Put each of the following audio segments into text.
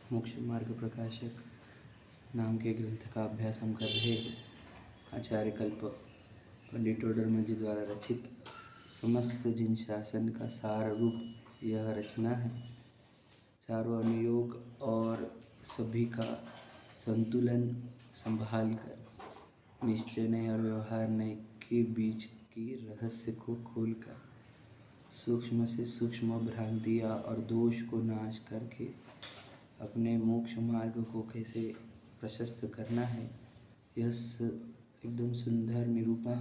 मोक्ष मार्ग प्रकाशक नाम के ग्रंथ का अभ्यास हम कर रहे हैं। आचार्य कल्प पंडित टोडरमल जी द्वारा रचित समस्त जिन शासन का सार रूप यह रचना है। चारों अनुयोग और सभी का संतुलन संभाल कर निश्चय और व्यवहार के बीच की रहस्य को खोलकर सूक्ष्म से सूक्ष्म भ्रांतियाँ और दोष को नाश करके अपने मोक्ष मार्ग को कैसे प्रशस्त करना है, यह एकदम सुंदर निरूपण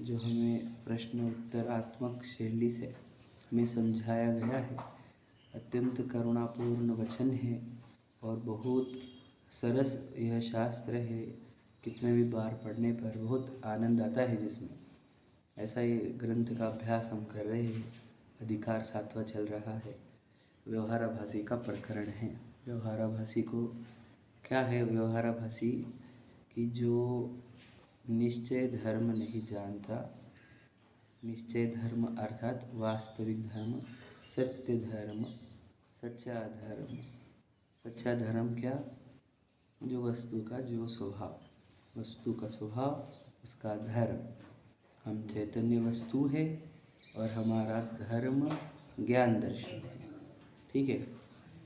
जो हमें प्रश्न उत्तरात्मक शैली से हमें समझाया गया है, अत्यंत करुणापूर्ण वचन है और बहुत सरस यह शास्त्र है। कितने भी बार पढ़ने पर बहुत आनंद आता है जिसमें। ऐसा ये ग्रंथ का अभ्यास हम कर रहे हैं। अधिकार 7वां चल रहा है। व्यवहाराभासी का प्रकरण है। व्यवहाराभासी को क्या है? व्यवहाराभासी कि जो निश्चय धर्म नहीं जानता, निश्चय धर्म अर्थात वास्तविक धर्म, सत्य धर्म, सच्चा धर्म। सच्चा धर्म क्या? जो वस्तु का जो स्वभाव, वस्तु का स्वभाव, उसका धर्म। हम चैतन्य वस्तु है और हमारा धर्म ज्ञान दर्शन है। ठीक है।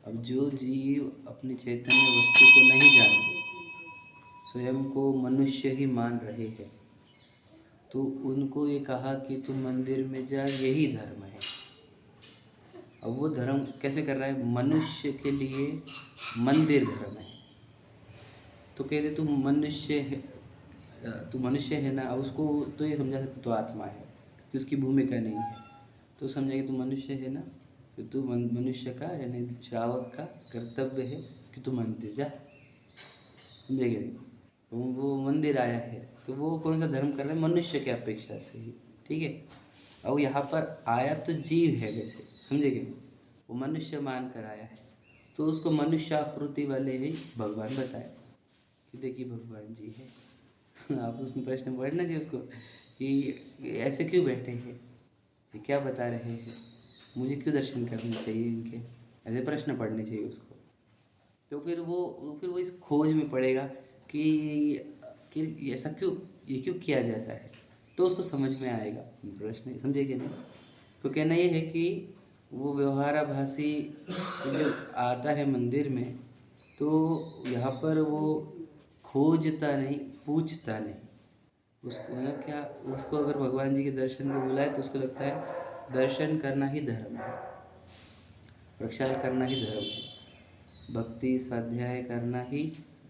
अब जो जीव अपने चैतन्य वस्तु को नहीं जानते, स्वयं को मनुष्य ही मान रहे हैं, तो उनको ये कहा कि तुम मंदिर में जा, यही धर्म है। अब वो धर्म कैसे कर रहा है? मनुष्य के लिए मंदिर धर्म है। तो कहते तुम मनुष्य है, तू मनुष्य है ना। अब उसको तो ये समझा सकते तो आत्मा है कि उसकी भूमिका नहीं है, तो समझेंगे तू मनुष्य है ना, तो तू मनुष्य का यानी श्रावक का कर्तव्य है कि तू मंदिर जा। समझेंगे? तो वो मंदिर आया है तो वो कौन सा धर्म कर रहा है? मनुष्य की अपेक्षा से ही। ठीक है। अब यहाँ पर आया तो जीव है वैसे, समझेंगे? वो मनुष्य मान कर आया है, तो उसको मनुष्य आकृति वाले ही भगवान बताए कि देखिए भगवान जी है। आप उसमें प्रश्न पढ़ना चाहिए उसको कि ऐसे क्यों बैठे हैं, ये क्या बता रहे हैं, मुझे क्यों दर्शन करने चाहिए इनके, ऐसे प्रश्न पढ़ने चाहिए उसको। तो फिर वो इस खोज में पड़ेगा कि ऐसा क्यों, ये क्यों किया जाता है, तो उसको समझ में आएगा प्रश्न। समझेंगे नहीं? तो कहना ये है कि वो व्यवहाराभासी जो आता है मंदिर में, तो यहाँ पर वो खोजता नहीं, पूछता नहीं। उसको मतलब क्या, उसको अगर भगवान जी के दर्शन को बुलाए तो उसको लगता है दर्शन करना ही धर्म है, प्रक्षाल करना ही धर्म है, भक्ति स्वाध्याय करना ही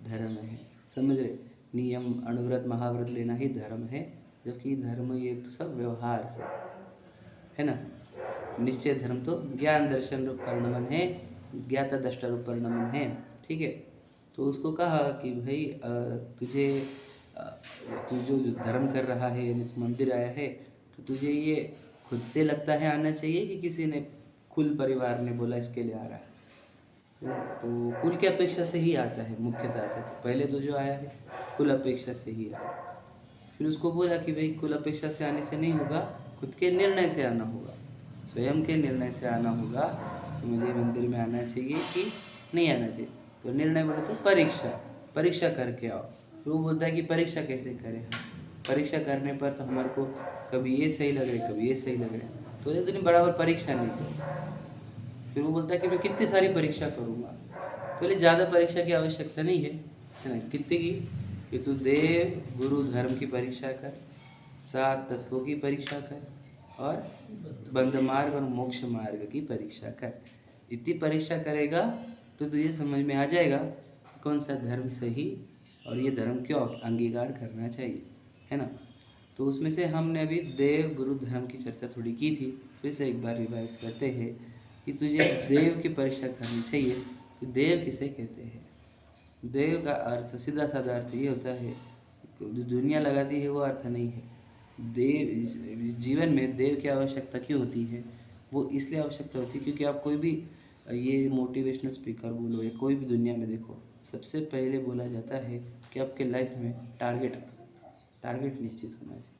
धर्म है। समझ रहे? नियम अणुव्रत महाव्रत लेना ही धर्म है, जबकि धर्म ये तो सब व्यवहार से है ना। निश्चय धर्म तो ज्ञान दर्शन रूप परिणमन है, ज्ञाता दृष्टा रूप परिणमन है। ठीक है। तो उसको कहा कि भाई तुझे तू जो धर्म कर रहा है यानी तू मंदिर आया है, तो तुझे ये खुद से लगता है आना चाहिए कि किसी ने कुल परिवार ने बोला इसके लिए आ रहा है? तो कुल की अपेक्षा से ही आता है मुख्यतः से। पहले तो जो आया है कुल अपेक्षा से ही आया। फिर उसको बोला कि भाई कुल अपेक्षा से आने से नहीं होगा, खुद के निर्णय से आना होगा, स्वयं के निर्णय से आना होगा। तो मुझे मंदिर में आना चाहिए कि नहीं आना चाहिए? तो निर्णय बोले तो परीक्षा करके आओ। तो वो बोलता है कि परीक्षा कैसे करें हम? परीक्षा करने पर तो हमारे को कभी ये सही लग रहा है, कभी ये सही लग रहा है, तो ये तूने बराबर परीक्षा नहीं की। फिर वो बोलता है कि मैं कितनी सारी परीक्षा करूँगा? तो बोले ज़्यादा परीक्षा की आवश्यकता नहीं है ना। कितने की? कि तू देव गुरु धर्म की परीक्षा कर, 7 तत्वों की परीक्षा कर और बंध मार्ग और मोक्ष मार्ग की परीक्षा कर। इतनी परीक्षा करेगा तो तुझे समझ में आ जाएगा कौन सा धर्म सही और ये धर्म क्यों अंगीकार करना चाहिए, है ना। तो उसमें से हमने अभी देव गुरु धर्म की चर्चा थोड़ी की थी, फिर से एक बार रिवाइज करते हैं कि तुझे देव की परीक्षा करनी चाहिए। तो देव किसे कहते हैं? देव का अर्थ सीधा साधा अर्थ ये होता है, जो दुनिया लगाती है वो अर्थ नहीं है। देव इस जीवन में देव की आवश्यकता क्यों होती है? वो इसलिए आवश्यकता होती है क्योंकि आप कोई भी ये मोटिवेशनल स्पीकर बोलो या कोई भी दुनिया में देखो, सबसे पहले बोला जाता है कि आपके लाइफ में टारगेट निश्चित होना चाहिए,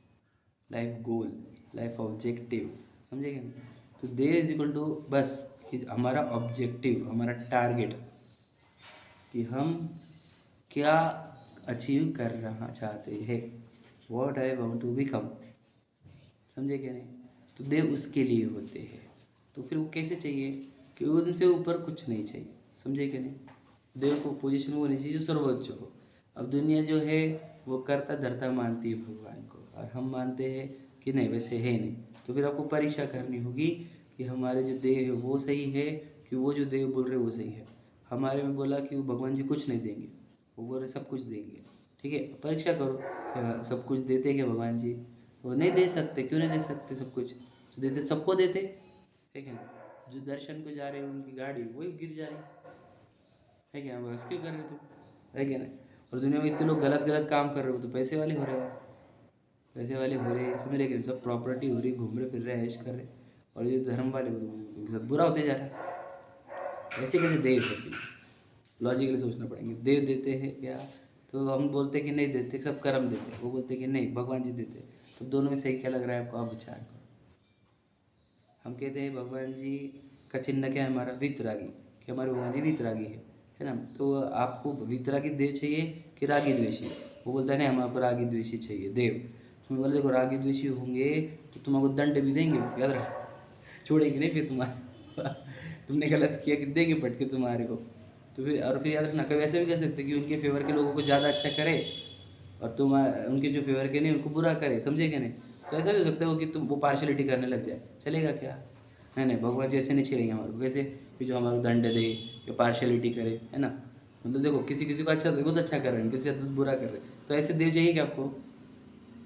लाइफ गोल, लाइफ ऑब्जेक्टिव। समझेंगे ना? तो देव इज इक्वल टू बस कि हमारा ऑब्जेक्टिव, हमारा टारगेट कि हम क्या अचीव कर रहा चाहते हैं, what I want to become. समझे क्या नहीं? तो देव उसके लिए होते हैं। तो फिर वो कैसे चाहिए कि उनसे ऊपर कुछ नहीं चाहिए। समझे क्या नहीं? देव को पोजीशन वो नहीं चाहिए जो सर्वोच्च हो। अब दुनिया जो है वो करता धरता मानती है भगवान को, और हम मानते हैं कि नहीं, वैसे है नहीं। तो फिर आपको परीक्षा करनी होगी कि हमारे जो देव है वो सही है कि वो जो देव बोल रहे वो सही है। हमारे में बोला कि वो भगवान जी कुछ नहीं देंगे, वो बोल रहे सब कुछ देंगे। ठीक है, परीक्षा करो क्या सब कुछ देते क्या भगवान जी? वो नहीं दे सकते। क्यों नहीं दे सकते? सब कुछ तो देते, सबको देते। ठीक है ना? जो दर्शन को जा रहे हैं उनकी गाड़ी वही गिर जा रही है क्या? बस क्यों कर रहे तुम? है क्या ना? और दुनिया में इतने लोग गलत गलत काम कर रहे हो तो पैसे वाले हो रहे हो, पैसे वाले हो रहे हैं, समझ रहे कि सब प्रॉपर्टी हो रही, घूम रहे फिर रहे, ऐश कर रहे। और ये धर्म वाले हो तो उनके साथ बुरा होते जा रहा है। ऐसे कैसे देव होती? लॉजिकली सोचना पड़ेंगे। देव देते हैं क्या? तो हम बोलते हैं कि नहीं देते, सब कर्म देते हैं। वो बोलते हैं कि नहीं भगवान जी देते। तो दोनों में सही क्या लग रहा है आपको? आप विचार करो। हम कहते हैं भगवान जी का चिन्ह क्या है हमारा? वितरागी, कि हमारे भगवान जी वितरागी है ना? तो आपको वितरागी देव चाहिए कि रागी द्वेषी? वो बोलता है नहीं, हमारे रागी द्वेषी चाहिए देव। तो मैं बोला देखो, रागी द्वेषी होंगे तो तुमको दंड भी देंगे, याद रख, छोड़ेंगे नहीं फिर तुम्हारे तुमने गलत किया कि देंगे पटके तुम्हारे को। तो फिर और फिर याद रखना, कभी ऐसे भी कर सकते कि उनके फेवर के लोगों को ज़्यादा अच्छा करे और तुम उनके जो फेवर के नहीं उनको बुरा करे। समझे क्या नहीं? तो ऐसा भी हो सकता है वो कि तुम वो पार्शलिटी करने लग जाए, चलेगा क्या? नहीं नहीं, भगवान जी ऐसे नहीं छेड़ेंगे हमारे को। कैसे? कि जो हमारा दंड दे या पार्शलिटी करे, है ना? मतलब देखो, किसी किसी को अच्छा बहुत अच्छा कर रहे हैं, किसी को बुरा कर रहे हैं, तो ऐसे देव चाहिए क्या आपको?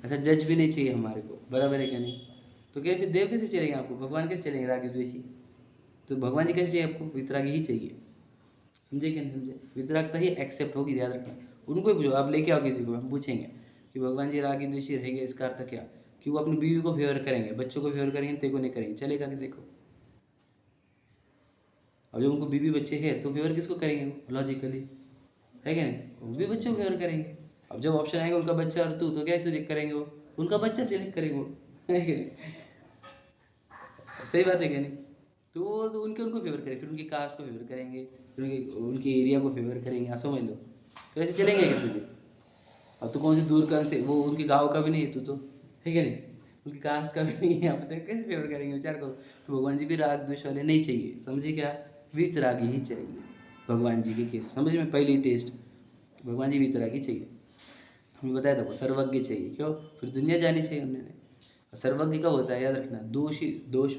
ऐसा जज भी नहीं चाहिए हमारे को, बराबर है क्या नहीं? तो क्या फिर देव कैसे चलेंगे आपको? भगवान कैसे चलेंगे रागी द्वेषी? तो भगवान जी कैसे चाहिए आपको? वितरागी ही चाहिए। समझे क्या नहीं समझे? वितरागता ही एक्सेप्ट होगी, याद रखना। उनको ही पूछो, आप लेके आओ किसी को, हम पूछेंगे कि भगवान जी रागी द्वेषी रहेंगे, इसका अर्थ क्या? कि वो अपनी बीवी को फेवर करेंगे, बच्चों को फेवर करेंगे, तेरे को नहीं करेंगे, चलेगा कि? देखो, अब जब उनको बीवी बच्चे हैं तो फेवर किसको करेंगे वो? लॉजिकली है क्या नहीं? वो भी बच्चों को फेवर करेंगे। अब जब ऑप्शन आएगा उनका बच्चा और तू, तो क्या सिलेक्ट करेंगे वो? उनका बच्चा सिलेक्ट करेंगे वो, है कि नहीं? सही बात है क्या नहीं? तो वो तो उनके उनको फेवर करेंगे, फिर उनकी कास्ट को फेवर करेंगे, फिर उनके उनके एरिया को फेवर करेंगे। आप समझ लो, तो ऐसे चलेंगे क्या तुझे? अब तो कौन सी दूर का से, वो उनके गांव का भी नहीं है तू तो, है क्या नहीं? उनकी कास्ट का भी नहीं है, आप बताए कैसे फेवर करेंगे? विचार करो। तो भगवान जी भी राग द्वेष वाले नहीं चाहिए, समझे क्या? वीतरागी ही चाहिए भगवान जी के केस। समझ में पहली टेस्ट, भगवान जी वीतरागी चाहिए। हमें बताया था वो सर्वज्ञ चाहिए। क्यों? फिर दुनिया जानी चाहिए उन्होंने। सर्वज्ञ कब होता है? याद रखना, दोष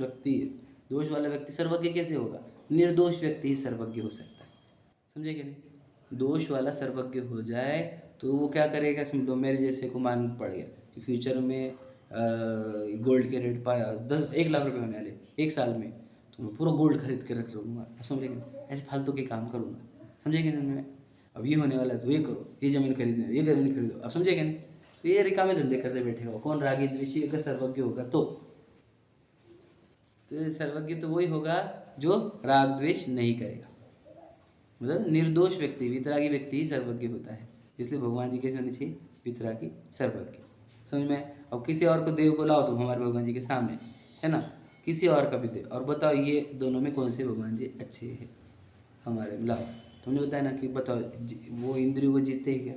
व्यक्ति, दोष वाला व्यक्ति सर्वज्ञ कैसे होगा? निर्दोष व्यक्ति ही सर्वज्ञ हो सकता है। समझे कि नहीं? दोष वाला सर्वज्ञ हो जाए तो वो क्या करेगा? समझ लो मेरे जैसे को मान पड़ गया कि फ्यूचर में गोल्ड के रेट पाया 1 लाख रुपए होने वाले 1 साल में, तो मैं पूरा गोल्ड खरीद के रख लूँगा। समझे कि नहीं? ऐसे फालतू के काम करूँगा। समझे कि नहीं? मैं अब ये होने वाला है तो ये करो, ये ज़मीन खरीदना है, ये ज़मीन खरीदो। अब समझे कि नहीं? तो ये रिकामे धंधे करते बैठेगा। कौन? रागी द्वेषी अगर सर्वज्ञ होगा तो सर्वज्ञ तो वही होगा जो राग द्वेष नहीं करेगा। मतलब निर्दोष व्यक्ति, वितरागी व्यक्ति ही सर्वज्ञ होता है। इसलिए भगवान जी कैसे होने चाहिए? वितरागी, सर्वज्ञ। समझ में? अब किसी और को देव को लाओ तुम हमारे भगवान जी के सामने, है ना? किसी और का भी देव, और बताओ ये दोनों में कौन से भगवान जी अच्छे हैं? हमारे में लाओ। तुमने बताया ना कि बताओ वो इंद्रियों को जीतते हैं क्या?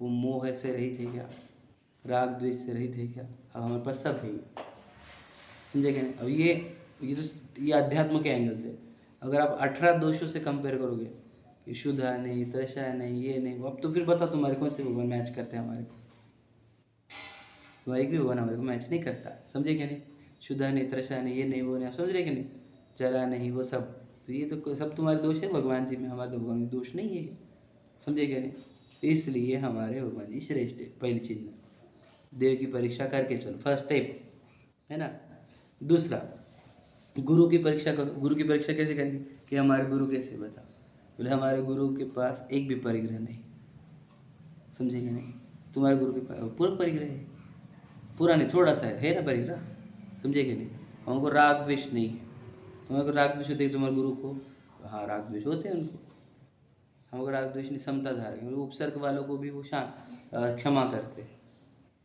वो मोह से रहित है क्या? राग द्वेष से रहित है क्या? अब हमारे पास सब है। समझे क्या नहीं? अब ये अध्यात्म के एंगल से, अगर आप 18 दोषों से कंपेयर करोगे कि शुद्धा नहीं, तृषा नहीं, ये नहीं, अब तो फिर बताओ तुम्हारे कौन से भगवान मैच करते हैं हमारे को? तो एक भी भगवान हमारे को मैच नहीं करता। समझे क्या नहीं? शुद्धा नहीं, तृषा नहीं, ये नहीं, वो नहीं, आप समझ रहे कि नहीं? जरा नहीं, वो सब, तो ये तो सब तुम्हारे दोष है भगवान जी में, हमारे तो भगवान में दोष नहीं है। समझे क्या नहीं? इसलिए हमारे भगवान जी श्रेष्ठ है। पहली चीज, देव की परीक्षा करके चलो, फर्स्ट स्टेप, है ना? दूसरा, गुरु की परीक्षा करो। गुरु की परीक्षा कैसे करेंगे? कि हमारे गुरु कैसे? बताओ। बोले हमारे गुरु के पास एक भी परिग्रह नहीं। समझेंगे नहीं? तुम्हारे गुरु के पास पूरा परिग्रह है, पूरा नहीं, थोड़ा सा है ना परिग्रह। समझेंगे नहीं? हमको राग द्वेष नहीं है। तुम्हारे को राग द्वेष होते हैं तुम्हारे गुरु को? हाँ, राग द्वेष होते हैं उनको। हमको राग द्वेष नहीं, समता धारक है। उपसर्ग वालों को भी वो क्षमा करते हैं।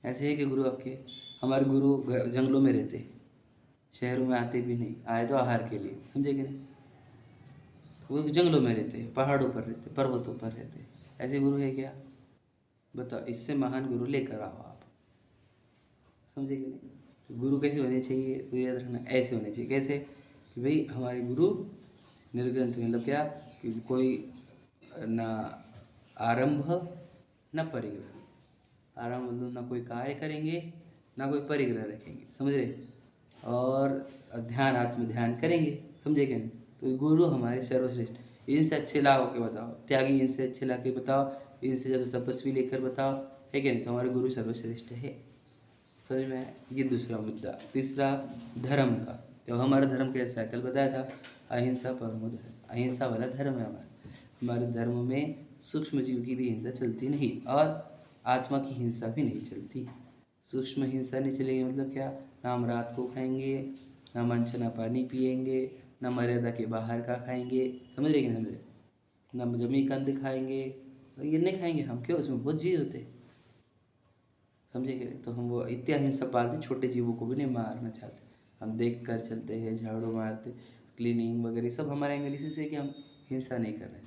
ऐसे है कि गुरु आपके, हमारे गुरु जंगलों में रहते हैं, शहरों में आते भी नहीं, आए तो आहार के लिए। समझे कि नहीं? वो जंगलों में रहते हैं, पहाड़ों पर रहते, पर्वतों पर रहते। ऐसे गुरु है क्या? बताओ, इससे महान गुरु लेकर आओ आप। समझे कि नहीं? तो गुरु कैसे होने चाहिए? तो याद रखना, ऐसे होने चाहिए। कैसे? कि भाई हमारे गुरु निर्ग्रंथ, मतलब क्या कि कोई ना आरंभ न परिग्रह। आरंभ मतलब ना कोई कार्य करेंगे ना कोई परिग्रह रखेंगे, समझ रहे? और ध्यान, आत्म ध्यान करेंगे, समझे क्या नहीं? तो गुरु हमारे सर्वश्रेष्ठ। इनसे अच्छे ला के बताओ, त्यागी इनसे अच्छे ला के बताओ, इनसे ज़्यादा तपस्वी लेकर बताओ, है क्या नहीं? तो हमारे गुरु सर्वश्रेष्ठ है। समझ में आया? ये दूसरा मुद्दा। तीसरा धर्म का। तो हमारा धर्म कैसा है? कल बताया था, अहिंसा परमो धर्म। अहिंसा वाला धर्म है हमारा। हमारे धर्म में सूक्ष्म जीव की भी हिंसा चलती नहीं और आत्मा की हिंसा भी नहीं चलती। सूक्ष्म हिंसा नहीं चलेगी मतलब क्या? ना हम रात को खाएंगे, ना मनचना पानी पिएंगे, ना मर्यादा के बाहर का खाएंगे, समझ रहे कि नहीं समझ रहे? ना जमी कंद खाएंगे, ये नहीं खाएंगे हम। क्यों? उसमें बहुत जीव होते हैं, समझे कि नहीं? तो हम वो इतना हिंसा पालते, छोटे जीवों को भी नहीं मारना चाहते। हम देख कर चलते हैं, झाड़ू मारते, क्लीनिंग वगैरह सब हमारा एंगल इसी से कि हम हिंसा नहीं कर रहे हैं।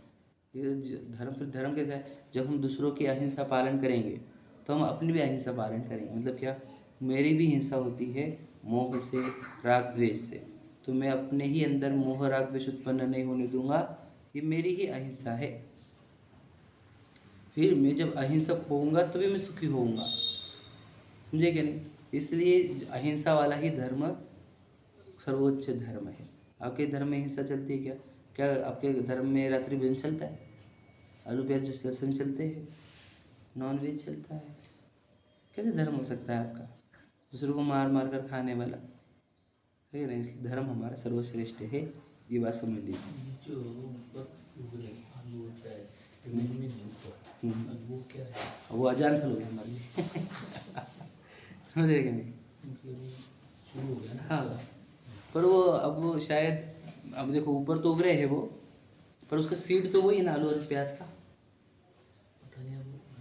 ये धर्म, फिर धर्म कैसा है? जब हम दूसरों की अहिंसा पालन करेंगे तो हम अपनी भी अहिंसा पालन करेंगे। मतलब क्या? मेरी भी हिंसा होती है मोह से, राग द्वेष से, तो मैं अपने ही अंदर मोह राग द्वेष उत्पन्न नहीं होने दूंगा। ये मेरी ही अहिंसा है। फिर मैं जब अहिंसक होऊंगा तभी मैं सुखी होऊंगा, समझे क्या नहीं? इसलिए अहिंसा वाला ही धर्म सर्वोच्च धर्म है। आपके धर्म में हिंसा चलती है क्या? क्या आपके धर्म में रात्रि भोजन चलता है? आलू प्याज लहसुन चलते हैं? नॉन वेज चलता है? कैसे धर्म हो सकता है आपका? दूसरों को मार मार कर खाने वाला, है ना? इसलिए धर्म हमारा सर्वश्रेष्ठ है। ये बात समझ लीजिए। वो क्या है? वो अजान फल हो गया हमारे लिए। समझ रहे कि नहीं? शुरू हो गया ना। हाँ, पर वो अब वो शायद, अब देखो ऊपर तो उग रहे हैं वो, पर उसका सीड तो वही है ना, आलू और प्याज का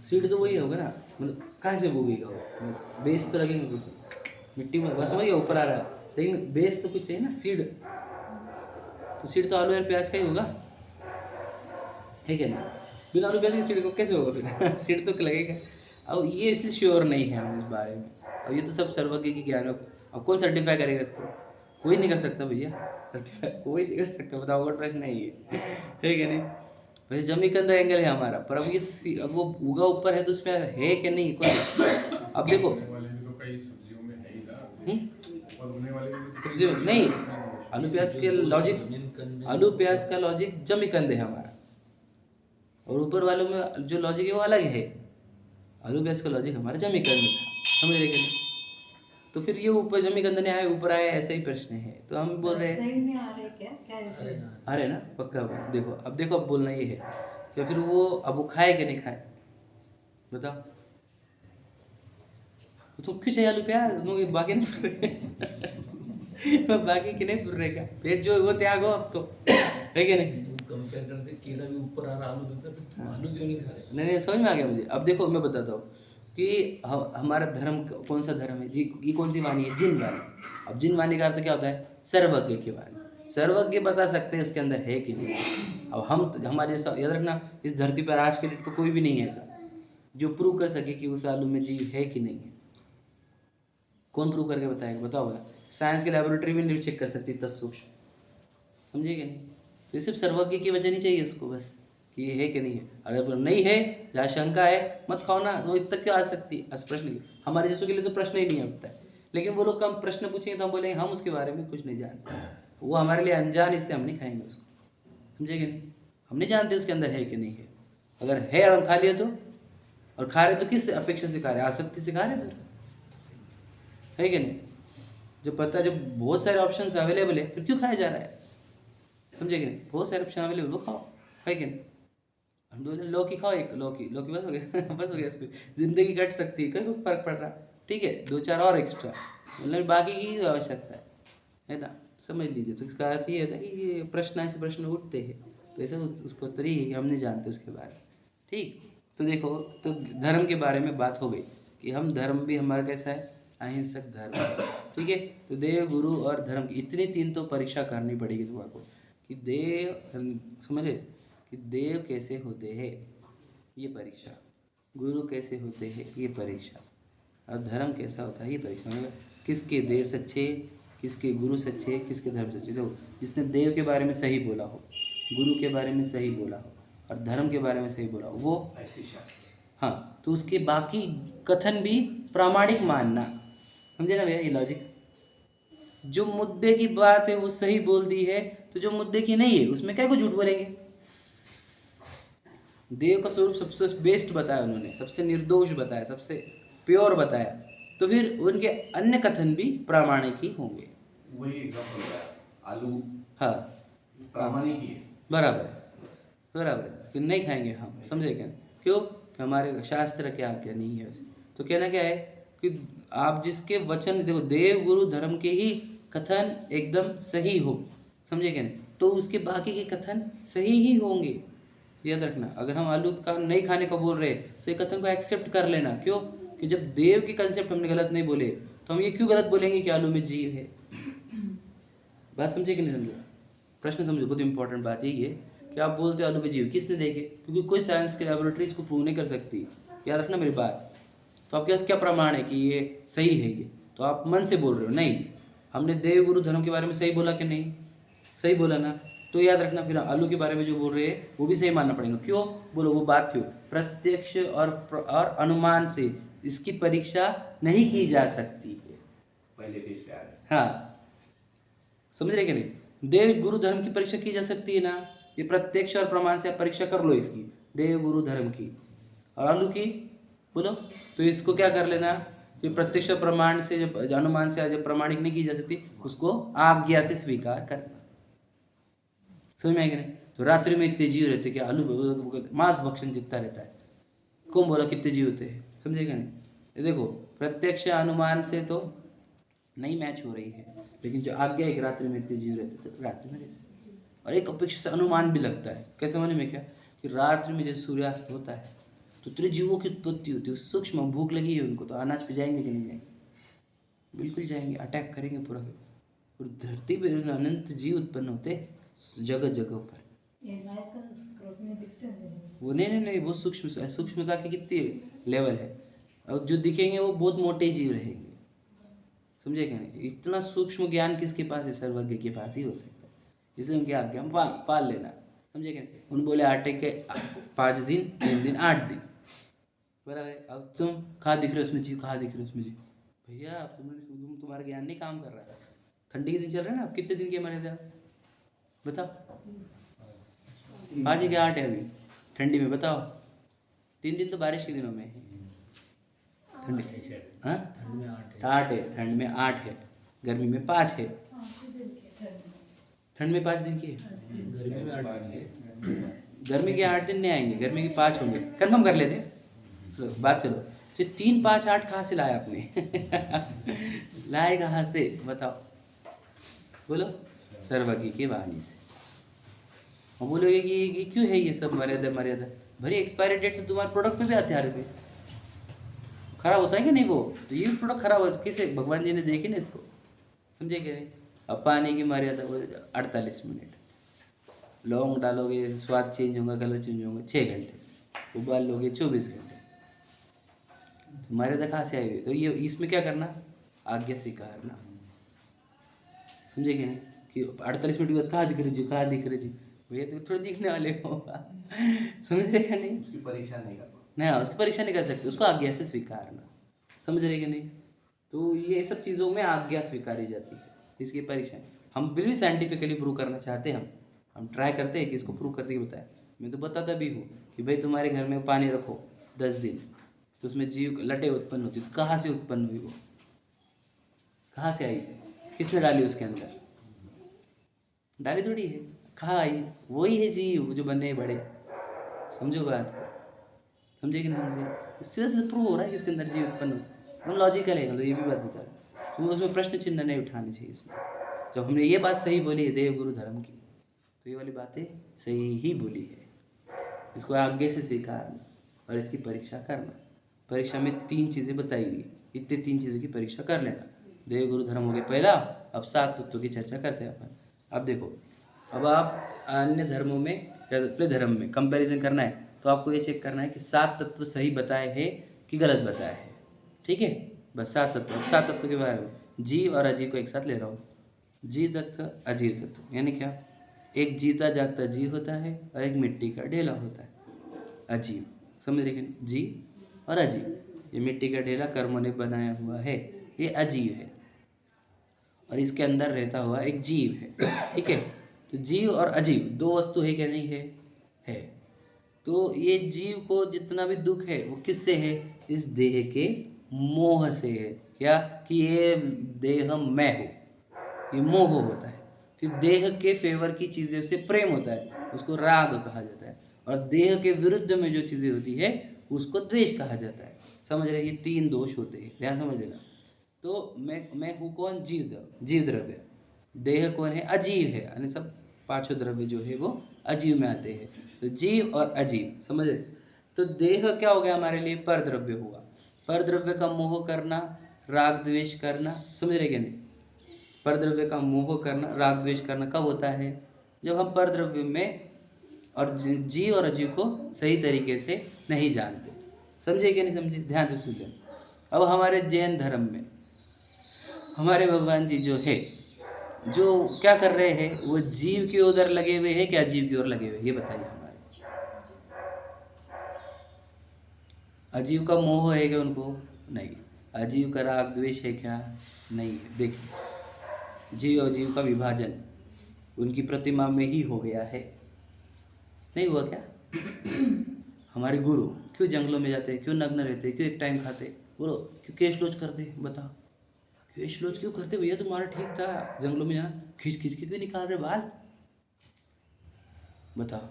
सीड तो वही होगा ना। मतलब कहाँ से उगेगा वो? बेस तो लगेंगे कुछ मिट्टी में, बस समझिए ऊपर आ रहा है, लेकिन बेस तो कुछ चाहिए ना, सीड। तो सीड तो आलू और प्याज का ही होगा, है क्या नहीं? बिना आलू प्याज के सीड को कैसे होगा फिर? सीड तो लगेगा। अब ये इसलिए श्योर नहीं है हम इस बारे में। अब ये तो सब सर्वज्ञ की ज्ञान है। अब कौन सर्टिफाई करेगा इसको? कोई नहीं कर सकता भैया, सर्टिफाई कोई नहीं कर सकता। बताओ, और प्रश्न नहीं है क्या नहीं? वैसे जमीकंद एंगल है हमारा, पर अब ये अब वो उगा ऊपर है तो उसमें है कि नहीं कोई? अब देखो नहीं, आलू प्याज के लॉजिक, आलू प्याज का लॉजिक जमीकंद है हमारा, और ऊपर वालों में जो लॉजिक है वो अलग है। आलू प्याज का लॉजिक हमारा जमीकंद था, समझ रहे कि नहीं? तो फिर ये ऊपर जमीकंद ने आए, ऊपर आए, ऐसा ही प्रश्न है। तो हम बोल रहे हैं सही में आ रहे क्या? क्या ऐसे आ रहे ना पक्का। देखो अब देखो, अब बोलना ये है या फिर वो अब वो खाए कि नहीं खाए? बताओ। तो क्यों चाहिए आलू प्याज? तुम बाकी नहीं पुर रहे बाकी की नहीं पुर रहेगा पेट जो वो त्याग हो अब तो, है कि नहीं? कंपेयर करते केला भी ऊपर आ रहा, आलू भी ऊपर, फिर आलू क्यों नहीं खा रहे? नहीं समझ में आ गया मुझे। अब देखो मैं बताता हूँ कि हमारा धर्म कौन सा धर्म है जी? ये कौन सी वाणी है? जिन वाणी। अब जिन वाणी का अर्थ क्या होता है? सर्वज्ञ की वाणी। सर्वज्ञ बता सकते हैं उसके अंदर है कि नहीं। अब हम हमारे जैसा, याद रखना, इस धरती पर आज के डेट पर कोई भी नहीं है ऐसा जो प्रूव कर सके कि उस आलू में जीव है कि नहीं है। कौन प्रूव करके बताएगा? बताओ बोला। साइंस की लैबोरेटरी भी नहीं चेक कर सकती इतना सूक्ष्म, समझे कि नहीं? तो ये सिर्फ सर्वज्ञ की वजह नहीं चाहिए उसको, बस कि ये है कि नहीं है। अगर नहीं है, जहाँ शंका है, मत खाओ ना। तो इतना क्यों आ सकती है प्रश्न? हमारे जैसों के लिए तो प्रश्न ही नहीं उठता है। लेकिन वो लोग कम प्रश्न पूछेंगे तो हम बोलेंगे हम उसके बारे में कुछ नहीं जानते। वो हमारे लिए अनजान, इसलिए हम नहीं खाएंगे उसको, समझे कि नहीं? हम नहीं जानते उसके अंदर है कि नहीं है। अगर है और हम खा लिया तो, और खा रहे तो किस अपेक्षा से खा रहे? आसक्ति से खा रहे बस, है कि नहीं? जो पता, जब बहुत सारे ऑप्शंस अवेलेबल है फिर क्यों खाया जा रहा है? समझे कि नहीं? बहुत सारे ऑप्शन अवेलेबल, वो खाओ, है कि नहीं? हम दो लौकी खाओ, एक लौकी लौकी बस हो गया बस हो गया, इसको जिंदगी कट सकती है, कोई फर्क पड़ रहा, ठीक है? दो चार और एक्स्ट्रा, मतलब बाकी की आवश्यकता है ना? समझ लीजिए। तो इसका अर्थ ये होता है कि ये प्रश्न, ऐसे प्रश्न उठते हैं, तो ऐसा उसको उत्तर ही है कि हम नहीं जानते उसके बारे में, ठीक? तो देखो, तो धर्म के बारे में बात हो गई कि हम धर्म भी हमारा कैसा है? अहिंसक धर्म है, ठीक है? तो देव, गुरु और धर्म, इतनी तीन तो परीक्षा करनी पड़ेगी तुम्हारे को कि देव, समझे, कि देव कैसे होते हैं ये परीक्षा, गुरु कैसे होते हैं ये परीक्षा, और धर्म कैसा होता है ये परीक्षा। मतलब किसके देव सच्चे, किसके गुरु सच्चे, किसके धर्म सच्चे। देखो, जिसने देव के बारे में सही बोला हो, गुरु के बारे में सही बोला हो और धर्म के बारे में सही बोला हो, वो हाँ, तो उसके बाकी कथन भी प्रामाणिक मानना। समझे ना भैया ये लॉजिक? जो मुद्दे की बात है वो सही बोल दी है, तो जो मुद्दे की नहीं है उसमें क्या को झूठ बोलेंगे। देव का स्वरूप सबसे बेस्ट बताया उन्होंने, सबसे निर्दोष बताया, सबसे प्योर बताया, तो फिर उनके अन्य कथन भी प्रामाणिक ही होंगे। वही एग्जाम्पल है, आलू हाँ प्रामाणिक ही है। बराबर है, बराबर है कि नहीं खाएंगे हम, समझे क्या? क्यों? कि हमारे शास्त्र के आज्ञा नहीं है वैसे। तो कहना क्या है कि आप जिसके वचन, देखो, देव गुरु धर्म के ही कथन एकदम सही हो, समझे क्या नहीं, तो उसके बाकी के कथन सही ही होंगे। याद रखना, अगर हम आलू का नहीं खाने का बोल रहे हैं तो ये कथन को एक्सेप्ट कर लेना। क्यों? कि जब देव के कंसेप्ट हमने गलत नहीं बोले तो हम ये क्यों गलत बोलेंगे कि आलू में जीव है। बात समझे कि नहीं समझे? प्रश्न समझो, बहुत इंपॉर्टेंट बात यही है कि आप बोलते हो आलू में जीव, किसने देखे? क्योंकि कोई साइंस की लैबोरेटरी इसको प्रूव नहीं कर सकती। याद रखना मेरी बात। तो आपके पास क्या प्रमाण है कि ये सही है? ये तो आप मन से बोल रहे हो। नहीं, हमने देव गुरु धर्म के बारे में सही बोला कि नहीं? सही बोला ना। तो याद रखना, फिर आलू के बारे में जो बोल रहे हैं वो भी सही मानना पड़ेगा। क्यों? बोलो, वो बात थी, प्रत्यक्ष और अनुमान से इसकी परीक्षा नहीं की जा सकती है। पहले पेज पे आ गए। हाँ, समझ रहे कि नहीं? देव गुरु धर्म की परीक्षा की जा सकती है ना, ये प्रत्यक्ष और प्रमाण से आप परीक्षा कर लो इसकी, देव गुरु धर्म की। और आलू की बोलो, तो इसको क्या कर लेना, ये प्रत्यक्ष और प्रमाण से, जब अनुमान से जब प्रमाणिक नहीं की जा सकती, उसको आज्ञा से स्वीकार करना। समझ में आएगा नहीं? तो रात्रि में इतने जीव रहते क्या? आलू मांस भक्षण जितना रहता है, कौन बोला कितने जीव होते हैं? समझेगा नहीं? ये देखो, प्रत्यक्ष अनुमान से तो नहीं मैच हो रही है, लेकिन जो आज्ञा एक रात्रि में इतने जीव रहते तो रात्रि में रहते, और एक अपेक्षा से अनुमान भी लगता है। कैसे समझ में? क्या कि रात्रि में जैसे सूर्यास्त होता है तो इतने जीवों की उत्पत्ति होती है, सूक्ष्म, भूख लगी है उनको, तो अनाज पे जाएंगे कि नहीं जाएंगे? बिल्कुल जाएंगे, अटैक करेंगे पूरा। और धरती पर अनंत जीव उत्पन्न होते जगह जगह पर। ये गाय का स्क्रोट में दिखते हैं। वो नहीं, वो सूक्ष्मता की कितनी लेवल है, और जो दिखेंगे वो बहुत मोटे जीव रहेंगे। समझे क्या नहीं? इतना सूक्ष्म ज्ञान किसके पास है? सर्वज्ञ के पास ही हो सकता है। इसलिए उनकी आज्ञा हम पाल लेना। समझे क्या नहीं? उन बोले आटे के 5 दिन, 3 दिन, 8 दिन, बराबर है। अब तुम कहाँ दिख रहे हो उसमें जीव, कहाँ दिख रहे हो उसमें जीव? भैया अब तुम्हारा ज्ञान नहीं काम कर रहा है। ठंडी के दिन चल रहे हैं ना, अब कितने दिन के हमारे इधर बताओ? 5 या 8 है अभी ठंडी में, बताओ। 3 दिन तो बारिश के दिनों में है ठंडी। हाँ, ठंड में 8 है। 8 है, ठंड में 8 है, गर्मी में 5 है। ठंड में 5 दिन की है, गर्मी में 8 है। गर्मी के 8 दिन नहीं आएंगे, गर्मी के 5 होंगे। कंफर्म कर लेते। चलो बात, चलो तो 3, 5, 8 कहाँ से लाया आपने? लाए कहाँ से बताओ? बोलो, सर्वज्ञ की वाणी से। और बोलोगे कि ये क्यों है ये सब मर्यादा? भरी एक्सपायरी डेट तो तुम्हारे प्रोडक्ट पे भी आते हैं पे, खराब होता है कि नहीं? वो तो ये प्रोडक्ट खराब हो, किसे? भगवान जी ने देखी ना इसको, समझे क्या नहीं? अब पानी की मर्यादा 48 मिनट, लौंग डालोगे स्वाद चेंज होगा, कलर चेंज होगा 6 घंटे, उबाल लोगे 24 घंटे। तो मर्यादा कहाँ से आई हुई? तो ये इसमें क्या करना? आज्ञा स्वीकारना। समझे क्या नहीं? कि 48 मिनट के बाद कहाँ दिख रहे जी, कहाँ दिख रहे जी? भैया तो थोड़े दिखने वाले हो। समझ रहे क्या नहीं? उसकी परीक्षा नहीं कर पाओ। नहीं, उसकी परीक्षा नहीं कर सकते, उसको आज्ञा से स्वीकारना। समझ रहे कि नहीं? तो ये सब चीज़ों में आज्ञा स्वीकारी जाती है, इसकी परीक्षा। हम बिल्कुल साइंटिफिकली प्रूव करना चाहते हैं, हम ट्राई करते हैं कि इसको प्रूव करके बताएं। मैं तो बताता भी हूँ कि भाई तुम्हारे घर में पानी रखो 10 दिन, तो उसमें जीव लटे उत्पन्न होती, तो कहाँ से उत्पन्न हुई? वो कहाँ से आई? किसने डाली उसके अंदर? डाली थोड़ी है, कहाँ आई? वही है जीव जो बने बड़े। समझो बात को, समझे कि नहीं समझे? सीधा सीधा प्रूव हो रहा है कि उसके अंदर जीव उत्पन्न हो, हम लॉजिकल है, मतलब ये भी बात बता रहे। तो उसमें प्रश्न चिन्ह नहीं उठाने चाहिए इसमें। जब हमने ये बात सही बोली है देव गुरु धर्म की, तो ये वाली बातें सही ही बोली है। इसको आगे से स्वीकारना और इसकी परीक्षा करना। परीक्षा में 3 चीज़ें बताई हुई, इतने 3 चीज़ों की परीक्षा कर लेना। देव गुरु धर्म हो गया पहला। अब 7 तत्वों की चर्चा करते हैं अपन। अब देखो, अब आप अन्य धर्मों में या दूसरे धर्म में कंपैरिजन करना है तो आपको ये चेक करना है कि 7 तत्व सही बताए हैं कि गलत बताए हैं। ठीक है, बस 7 तत्व। अब 7 तत्व के बारे में जीव और अजीव को एक साथ ले रहा हूँ। जीव तत्व अजीव तत्व यानी क्या? एक जीता जागता जीव होता है और एक मिट्टी का ढेला होता है अजीव। समझ रहे कि नहीं? जीव और अजीव। ये मिट्टी का ढेला कर्मों ने बनाया हुआ है, ये अजीव है, और इसके अंदर रहता हुआ एक जीव है। ठीक है, तो जीव और अजीव दो वस्तु है क्या? नहीं है? है। तो ये जीव को जितना भी दुख है वो किससे है? इस देह के मोह से है। क्या? कि ये देह मैं हूँ, ये मोह होता है। फिर देह के फेवर की चीज़ें से प्रेम होता है, उसको राग कहा जाता है। और देह के विरुद्ध में जो चीज़ें होती है उसको द्वेष कहा जाता है। समझ रहे? ये 3 दोष होते हैं, ध्यान समझ लेना। तो मैं हूँ कौन? जीव द्रव्य। देह कौन है? अजीव है, यानी सब 5 द्रव्य जो है वो अजीव में आते हैं। तो जीव और अजीव, समझ रहे? तो देह क्या हो गया हमारे लिए? पर द्रव्य हुआ। पर द्रव्य का मोह करना, राग द्वेष करना, समझ रहे क्या नहीं? पर द्रव्य का मोह करना, राग द्वेष करना कब होता है? जब हम पर द्रव्य में और जीव और अजीव को सही तरीके से नहीं जानते। समझे कि नहीं समझे? ध्यान से सुन लें। अब हमारे जैन धर्म में हमारे भगवान जी जो है, जो क्या कर रहे हैं? वो जीव की ओर लगे हुए हैं क्या अजीव की ओर लगे हुए? ये बताइए हमारे। अजीव का मोह है क्या उनको? नहीं। अजीव का राग द्वेष है क्या? नहीं है। देखिए, जीव और जीव का विभाजन उनकी प्रतिमा में ही हो गया है, नहीं हुआ क्या? हमारे गुरु क्यों जंगलों में जाते, क्यों नग्न रहते, क्यों एक टाइम खाते? बोलो, क्यों केश लोच करते? बताओ, केश लोच क्यों करते? भैया तुम्हारा ठीक था जंगलों में जाना, खींच खींच के क्यों निकाल रहे बाल? बताओ,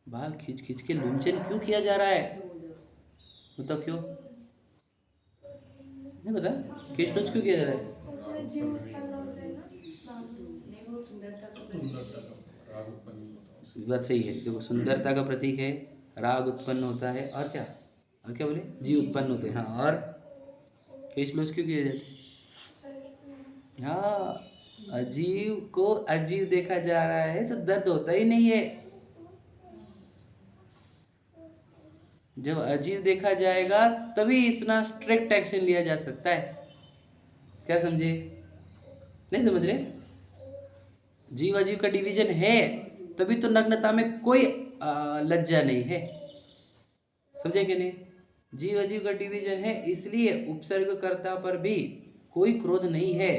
बाल खींच खींच के लुंचन क्यों किया जा रहा है? बताओ क्यों? नहीं पता केश लोच क्यों किया जा रहा है? उसमें जीव उत्पन्न होता है ना। नहीं, वो सुंदरता का प्रतीक सुंदरता का राग उत्पन्न होता है। बात सही है। देखो, सुंदरता का प्रतीक है, राग उत्पन्न होता है, और क्या? और क्या बोले? जीव उत्पन्न होते हैं। हाँ, और केश लोच क्यों किए जाते? हाँ, अजीव को अजीव देखा जा रहा है तो दर्द होता ही नहीं है। जब अजीव देखा जाएगा तभी इतना स्ट्रिक्ट एक्शन लिया जा सकता है। क्या समझे? नहीं समझ रहे? जीव अजीव का डिवीजन है, तभी तो नग्नता में कोई लज्जा नहीं है। समझे कि नहीं? जीव अजीव का डिवीजन है, इसलिए उपसर्गकर्ता पर भी कोई क्रोध नहीं है।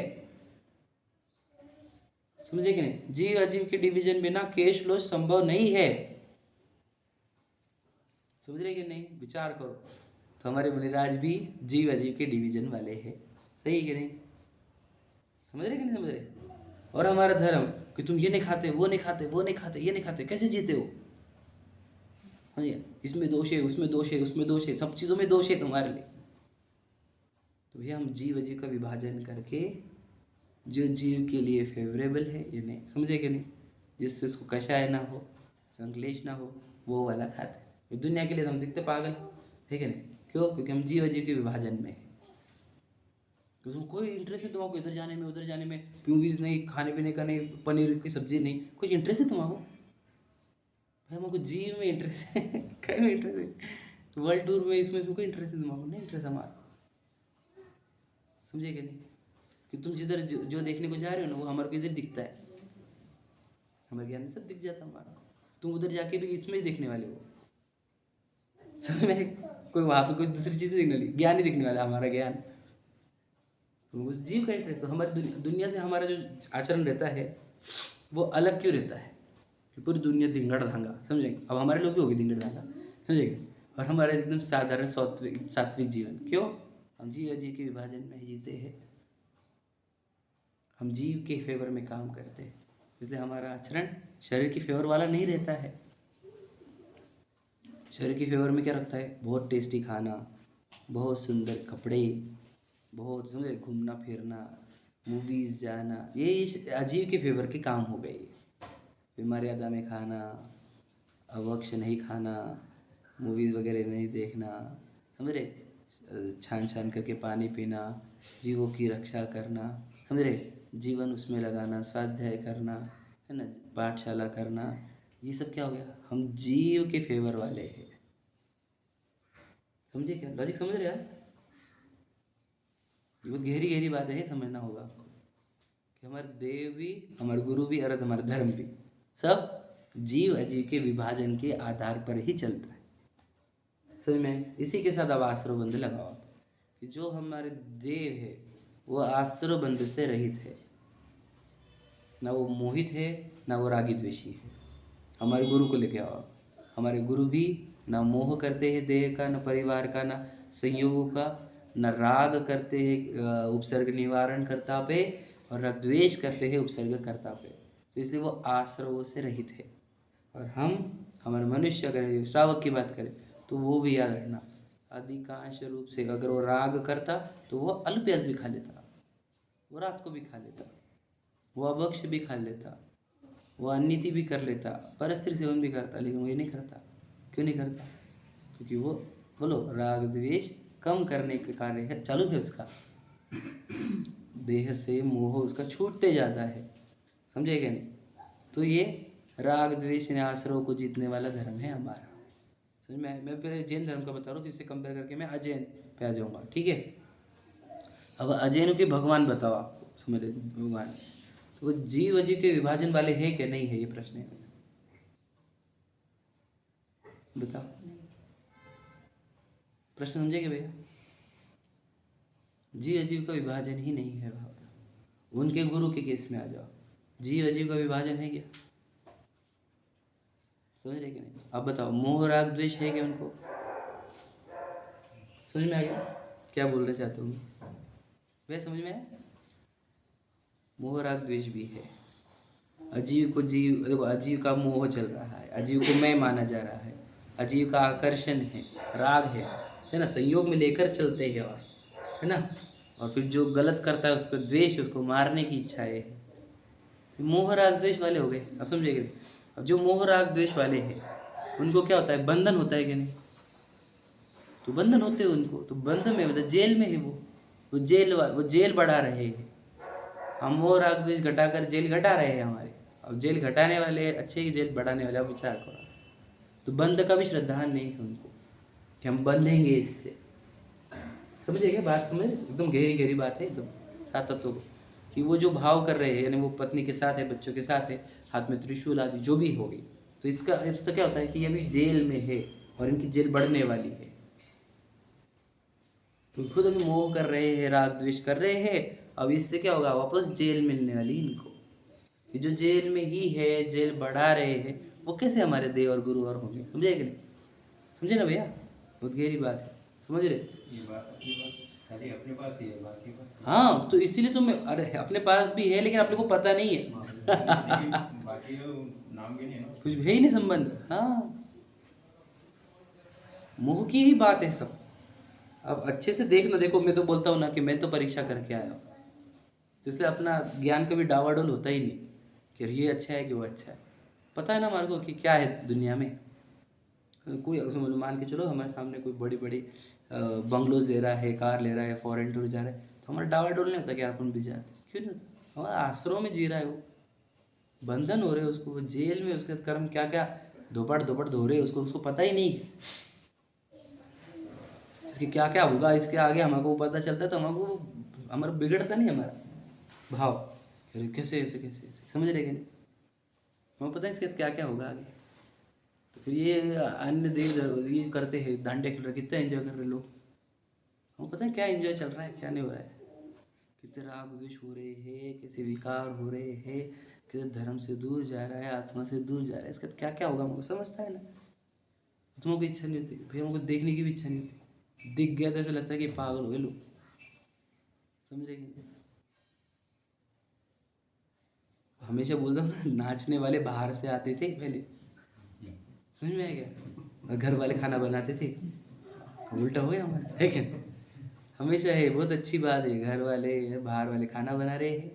समझे कि नहीं? जीव अजीव के डिवीजन बिना केश लोच संभव नहीं है। समझ रहे कि नहीं? विचार करो। तो हमारे मुनिराज भी जीव अजीव के डिवीजन वाले हैं, सही कि नहीं? समझ रहे कि नहीं समझ रहे? और हमारा धर्म कि तुम ये नहीं खाते, वो नहीं खाते, वो नहीं खाते, ये नहीं खाते, कैसे जीते हो? हाँ जी, इसमें दोष है, उसमें दोष है, उसमें दोष है, सब चीज़ों में दोष है तुम्हारे लिए। तो भैया हम जीव अजीव का विभाजन करके जो जीव के लिए फेवरेबल है, ये नहीं, समझे कि नहीं? जिससे उसको कषाय ना हो, संकलेश ना हो, वो वाला खाते। ये दुनिया के लिए तो हम दिखते पागल, ठीक है नहीं? क्यों? क्योंकि हम जीव अजीव के विभाजन में हैं। तो तुम कोई इंटरेस्ट है तुम्हारा इधर जाने में, उधर जाने में, मूवीज नहीं, खाने पीने का नहीं, पनीर की सब्जी नहीं, कुछ इंटरेस्ट है तुम्हारा? भाई हमको जीव में इंटरेस्ट है, कहीं में इंटरेस्ट है, वर्ल्ड टूर में, इसमें कोई इंटरेस्ट है तुम्हारा? नहीं इंटरेस्ट हमारा। समझे कि नहीं? कि तुम जिधर जो देखने को जा रहे हो ना, वो हमारे को इधर दिखता है, हमारे ज्ञान में सब दिख जाता है हमारा को। तुम उधर जाके भी इसमें ही देखने वाले हो। समझ में? कोई वहाँ पे कोई दूसरी चीज़ नहीं दिखने वाली, ज्ञान ही दिखने वाला हमारा ज्ञान। तो उस जीव का इंटरेस्ट, तो हमारी दुनिया से हमारा जो आचरण रहता है वो अलग क्यों रहता है? कि पूरी दुनिया धिंगड़ धांगा, समझेंगे? अब हमारे लोग भी होगी धिंगड़ धांगा, समझेंगे? और हमारा एकदम साधारण सात्विक जीवन, क्यों? हम जीव अजीव के विभाजन में ही जीते हैं, हम जीव के फेवर में काम करते हैं, इसलिए हमारा आचरण शरीर की फेवर वाला नहीं रहता है। शरीर की फेवर में क्या रखता है? बहुत टेस्टी खाना, बहुत सुंदर कपड़े, बहुत समझे घूमना फिरना, मूवीज़ जाना, ये इस अजीव के फेवर के काम हो गए। मर्यादा में खाना, अवक्ष नहीं खाना, मूवीज़ वगैरह नहीं देखना, समझ रहे? छान छान करके पानी पीना, जीवों की रक्षा करना, समझ रहे? जीवन उसमें लगाना, स्वाध्याय करना, है ना, पाठशाला करना, ये सब क्या हो गया, हम जीव के फेवर वाले हैं। समझे क्या लॉजिक, समझ रहे यार? ये बहुत गहरी गहरी बात है, समझना होगा आपको कि हमारे देव भी, हमारे गुरु भी और हमारा धर्म भी सब जीव अजीव के विभाजन के आधार पर ही चलता है। समझ में? इसी के साथ अब आश्रवबंध लगाओ आप कि जो हमारे देव है वो आश्रवबंध से रहित है, ना वो मोहित है ना वो रागी द्वेषी है। हमारे गुरु को लेके आओ आप। हमारे गुरु भी ना मोह करते हैं देह का, ना परिवार का, ना संयोगों का, न राग करते हैं उपसर्ग निवारण कर्ता पे, और न द्वेष करते हैं उपसर्ग कर्ता पे। तो इसलिए वो आश्रवों से रहित है। और हमारे मनुष्य अगर श्रावक की बात करें तो वो भी याद रखना, अधिकांश रूप से अगर वो राग करता तो वो अल्पयास भी खा लेता, वो रात को भी खा लेता, वो अभक्ष भी खा लेता, वो अनिति भी कर लेता, परस्त्री सेवन भी करता, लेकिन वो ये नहीं करता। क्यों नहीं करता? क्योंकि वो बोलो राग द्वेष कम करने के कार्य है, चालू है उसका, देह से मोह उसका छूटते जाता है। समझे क्या नहीं? तो ये राग द्वेष आश्रव को जीतने वाला धर्म है हमारा। समझ में? मैं पहले जैन धर्म का बता रहा हूँ, फिर से कंपेयर करके मैं अजैन पे आ जाऊँगा, ठीक है? अब अजैनों के भगवान बताओ आपको, समझ रहे भगवान, तो वो जीव अजीव के विभाजन वाले है कि नहीं है, ये प्रश्न है। बताओ, प्रश्न समझे क्या भैया? जीव अजीव का विभाजन ही नहीं है भाव। उनके गुरु के केस में आ जाओ, जीव अजीव का विभाजन है क्या? समझ रहे कि नहीं? अब बताओ, मोह राग द्वेष है क्या उनको? समझ में आ गया क्या बोलना चाहता हूँ? वह समझ में आया? मोह राग द्वेष भी है। अजीव को जीव, देखो अजीव का मोह चल रहा है, अजीव को मैं माना जा रहा है, अजीव का आकर्षण है, राग है ना, संयोग में लेकर चलते हैं, और है ना, और फिर जो गलत करता है उसको द्वेष, उसको मारने की इच्छा है। मोह राग द्वेष वाले हो गए। अब समझिए, अब जो मोह राग द्वेष वाले हैं उनको क्या होता है, बंधन होता है कि नहीं? तो बंधन होते हैं उनको, तो बंधन में मतलब जेल में है वो जेल बढ़ा रहे हैं। हम मोह राग द्वेष घटाकर जेल घटा रहे हैं हमारे। अब जेल घटाने वाले अच्छे की जेल बढ़ाने वाले, आप विचार करो। तो बंध का भी श्रद्धान नहीं है उनको कि हम बंधेंगे इससे। समझिए क्या बात? समझ, एकदम गहरी गहरी बात है, एकदम सात तत्वों को, कि वो जो भाव कर रहे हैं, यानी वो पत्नी के साथ है, बच्चों के साथ है, हाथ में त्रिशूल आदि जो भी होगी, तो इसका तो क्या होता है कि ये अभी जेल में है और इनकी जेल बढ़ने वाली है। तो खुद अभी मोह कर रहे हैं, राग द्वेष कर रहे हैं, अब इससे क्या होगा, वापस जेल मिलने वाली इनको। ये जो जेल में ही है, जेल बढ़ा रहे हैं, वो कैसे हमारे देव और गुरु और होंगे? समझे कि नहीं? समझे ना भैया? बहुत गहरी बात है, समझ रहे? ये बात अपने पास, खाली अपने पास ही है, बाकी पास हाँ, तो इसीलिए तो मैं, अरे अपने पास भी है लेकिन अपने को पता नहीं है। बाकी नाम भी नहीं है ना, कुछ भी ही नहीं संबंध। हाँ, मोह की ही बात है सब। अब अच्छे से देखना, देखो मैं तो बोलता हूँ ना कि मैं तो परीक्षा करके आया हूँ, तो इसलिए अपना ज्ञान कभी डावाडोल होता ही नहीं कि ये अच्छा है कि वो अच्छा है। पता है ना हमारे को कि क्या है दुनिया में। कोई मान के चलो हमारे सामने कोई बड़ी बड़ी बंगलोज ले रहा है, कार ले रहा है, फॉरेन टूर जा रहा है, तो हमारा डावाडोल नहीं होता कि अपन भी जाते। क्यों नहीं होता? हमारा आश्रम में जी रहा है वो, बंधन हो रहे हैं उसको, वो जेल में, उसके कर्म क्या क्या धोपड़ धो रहे हैं उसको पता ही नहीं इसके क्या क्या होगा, इसके आगे हमको पता चलता है तो हमको हमारा बिगड़ता नहीं हमारा भाव, अरे कैसे ऐसे कैसे ऐसे, समझ रहे कि नहीं? हमें पता है इसके क्या क्या होगा आगे। तो फिर ये अन्य देव ये करते हैं, दांडे खेल रहे, कितना एंजॉय कर रहे लोग, हमें पता है क्या एंजॉय चल रहा है क्या नहीं हो रहा है, कितने राग द्वेष हो रहे हैं, कैसे विकार हो रहे हैं, कितने धर्म से दूर जा रहा है, आत्मा से दूर जा रहा है, इसका क्या क्या होगा हमको समझता है ना? तुमको इच्छा नहीं होती भैया, हमको देखने की भी इच्छा नहीं होती, दिख गया तो ऐसा लगता है कि पागल हो गए लोग। समझ रहे कि हमेशा बोलता हूँ ना, नाचने वाले बाहर से आते थे पहले, समझ में आया क्या? घर वाले खाना बनाते थे, उल्टा हो गया हमारा, है क्या? हमेशा है, बहुत अच्छी बात है, घर वाले बाहर वाले खाना बना रहे हैं,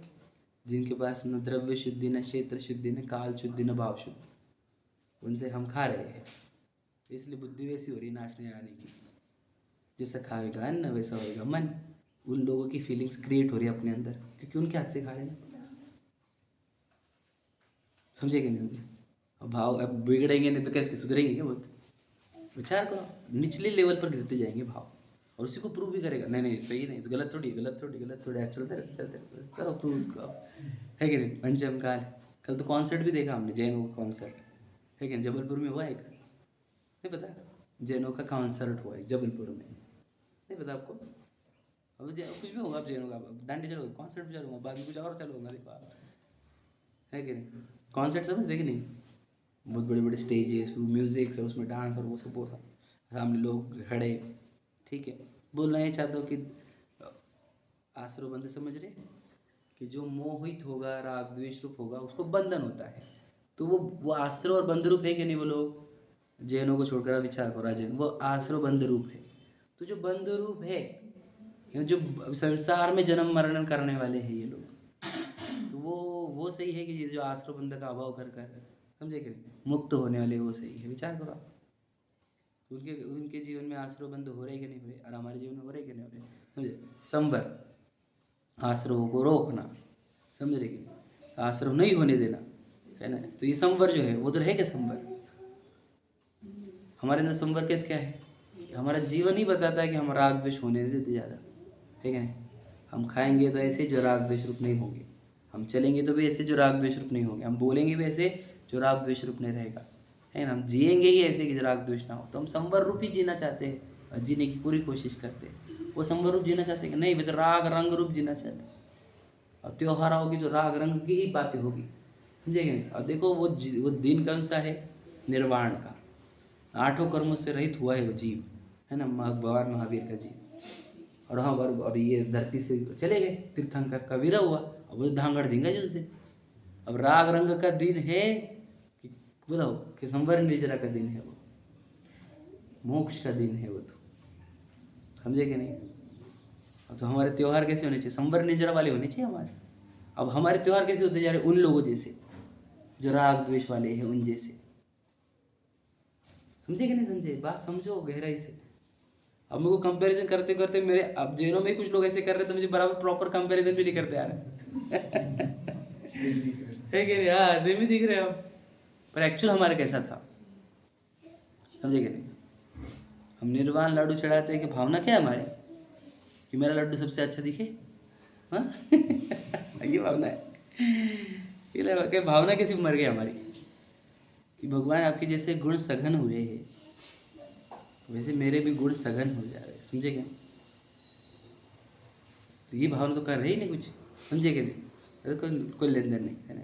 जिनके पास न द्रव्य शुद्धि, न क्षेत्र शुद्धि, न काल शुद्धि, न भाव शुद्धि, उनसे हम खा रहे हैं। इसलिए बुद्धि वैसी हो रही नाचने आने की, जैसा खाएगा अन्न वैसा होएगा मन। उन लोगों की फीलिंग्स क्रिएट हो रही है अपने अंदर, क्योंकि उनके हाथ से खा रहे हैं। समझे कि नहीं? अब भाव अब बिगड़ेंगे नहीं तो कैसे सुधरेंगे क्या? बहुत विचार करो, निचले लेवल पर गिरते जाएंगे भाव, और उसी को प्रूव भी करेगा, नहीं नहीं सही नहीं तो गलत थोड़ी गलत थोड़ी गलत थोड़ी, चलते रहते करो प्रूव उसको आप, है कि नहीं? पंचम काल, कल तो कॉन्सर्ट भी देखा हमने, जैनों का कॉन्सर्ट, है कि नहीं? जबलपुर में हुआ एक, नहीं पता? जैनों का कॉन्सर्ट हुआ है जबलपुर में, नहीं पता आपको? अब कुछ भी होगा, आप जैनों का दांडी चलोगे, कॉन्सर्ट भी चलूँगा, बाकी कुछ और चलूँगा, देखो आप, है कि नहीं? कॉन्सर्ट समझते कि नहीं? बहुत बड़े बड़े स्टेजेस, म्यूज़िक, उसमें डांस और वो सब सामने लोग खड़े, ठीक है? बोलना ये चाहता हूँ कि आश्रव बंध समझ रहे कि जो मोहित होगा, राग द्वेष रूप होगा, उसको बंधन होता है। तो वो आश्रव और बंध रूप है कि नहीं? वो लोग जैनों को छोड़कर विचार करो, राजन, वो आश्रव बंध रूप है। तो जो बंध रूप है, जो संसार में जन्म मरण करने वाले हैं ये लोग, तो वो सही है कि ये जो आश्रव बंध का अभाव कर समझे कि मुक्त होने वाले वो सही है। विचार करो आप, उनके जीवन में आश्रव बंध हो रहे कि नहीं हो रहे, और हमारे जीवन में हो रहे कि नहीं हो रहे, समझे? संवर, आश्रवों को रोकना, समझ रहे कि आश्रव नहीं होने देना, है ना? तो ये संवर जो है वो तो है क्या? संवर हमारे अंदर संवर कैसे क्या है? हमारा जीवन ही बताता है कि हम राग द्वेष होने नहीं देते ज़्यादा, ठीक है? हम खाएंगे तो ऐसे जो राग द्वेष रूप नहीं होंगे, हम चलेंगे तो भी ऐसे जो राग द्वेष रूप नहीं होंगे, हम बोलेंगे भी ऐसे जो राग द्वेष रूप नहीं रहेगा, है ना? हम जिएंगे ही ऐसे कि राग द्वेष ना हो। तो हम संवर रूप ही जीना चाहते हैं और जीने की पूरी कोशिश करते हैं। वो संवर रूप जीना चाहते हैं कि नहीं, वे तो राग रंग रूप जीना चाहते हैं। और त्योहार होगी तो राग रंग की ही बातें होगी, समझेंगे? और देखो वो दिन कौन सा है? निर्वाण का, 8 कर्मों से रहित हुआ है वो जीव, है ना? भगवान महावीर का जीव, और हाँ, और ये धरती से चले गए, तीर्थंकर का विरह हुआ, अब वो धांगड़ धींगा जिस दिन। अब राग रंग का दिन है कि बताओ कि संवर निर्जरा का दिन है, वो मोक्ष का दिन है वो, तो समझे कि नहीं? तो हमारे त्यौहार कैसे होने चाहिए? संवर निर्जरा वाले होने चाहिए हमारे। अब हमारे त्यौहार कैसे होते जा रहे? उन लोगों जैसे जो राग द्वेष वाले हैं, उन जैसे, समझे कि नहीं समझे? बात समझो गहराई से। अब मेरे को कंपैरिजन करते करते मेरे, अब जैनों में कुछ लोग ऐसे कर रहे तो मुझे बराबर प्रॉपर कंपैरिजन भी नहीं करते आ रहे है कि नहीं? हाँ, सेम ही दिख रहे हो, पर एक्चुअल हमारा कैसा था, समझे कि नहीं? हम निर्वाण लाडू चढ़ाते हैं कि भावना क्या है हमारी कि मेरा लड्डू सबसे अच्छा दिखे, हाँ ये भावना है। ये भावना कैसी मर गई हमारी कि भगवान आपके जैसे गुण सघन हुए हैं, वैसे मेरे भी गुण सघन हो जाए, समझे क्या? तो ये भावना तो कर रही नहीं कुछ, समझे क्या? नहीं, कोई लेन देन नहीं, है ना?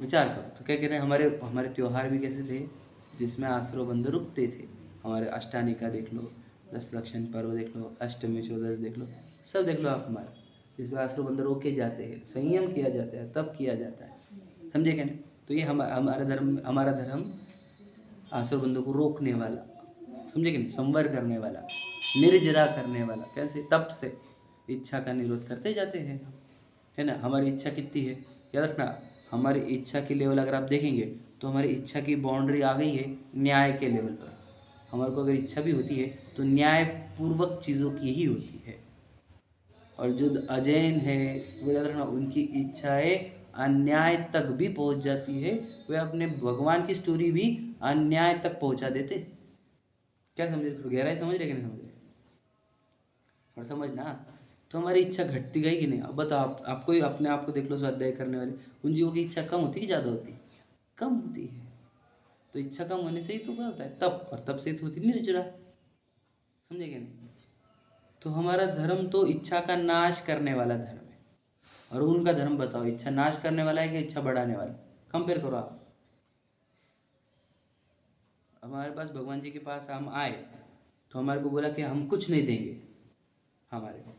विचार करो तो क्या कह रहे हैं? हमारे त्यौहार भी कैसे थे जिसमें आश्रव बंध रुकते थे। हमारे अष्टानिका देख लो, 10 लक्षण पर्व देख लो, अष्टमी 14 देख लो, सब देख लो आप हमारा, जिसमें आश्रव बंध रोके जाते हैं, संयम किया जाता है, तब किया जाता है, समझे क्या? नहीं? तो ये हमारा धर्म आश्रव बंधों को रोकने वाला, समझे कि नहीं? संवर करने वाला, निर्जरा करने वाला, कैसे? तप से इच्छा का निरोध करते जाते हैं, है ना? हमारी इच्छा कितनी है याद रखना, हमारी इच्छा की लेवल अगर आप देखेंगे तो हमारी इच्छा की बाउंड्री आ गई है न्याय के लेवल पर। हमारे को अगर इच्छा भी होती है तो न्याय पूर्वक चीज़ों की ही होती है, और जो अजैन है वो याद रखना, उनकी इच्छाएं अन्याय तक भी पहुंच जाती है, वे अपने भगवान की स्टोरी भी अन्याय तक पहुंचा देते। क्या समझ रहे? गहराई समझ रहे कि नहीं समझ रहे? और समझना, तो हमारी इच्छा घटती गई कि नहीं? अब बताओ, आपको ही अपने आप को देख लो, स्वाध्याय करने वाले उन जीवों की इच्छा कम होती है कि ज़्यादा होती है? कम होती है। तो इच्छा कम होने से ही तो क्या होता है? तप, और तप से तो होती निर्जरा, समझे क्या नहीं? तो हमारा धर्म तो इच्छा का नाश करने वाला धर्म है, और उनका धर्म बताओ इच्छा नाश करने वाला है कि इच्छा बढ़ाने वाला? कंपेयर करो आप। हमारे पास भगवान जी के पास हम आए तो हमारे को बोला कि हम कुछ नहीं देंगे हमारे को,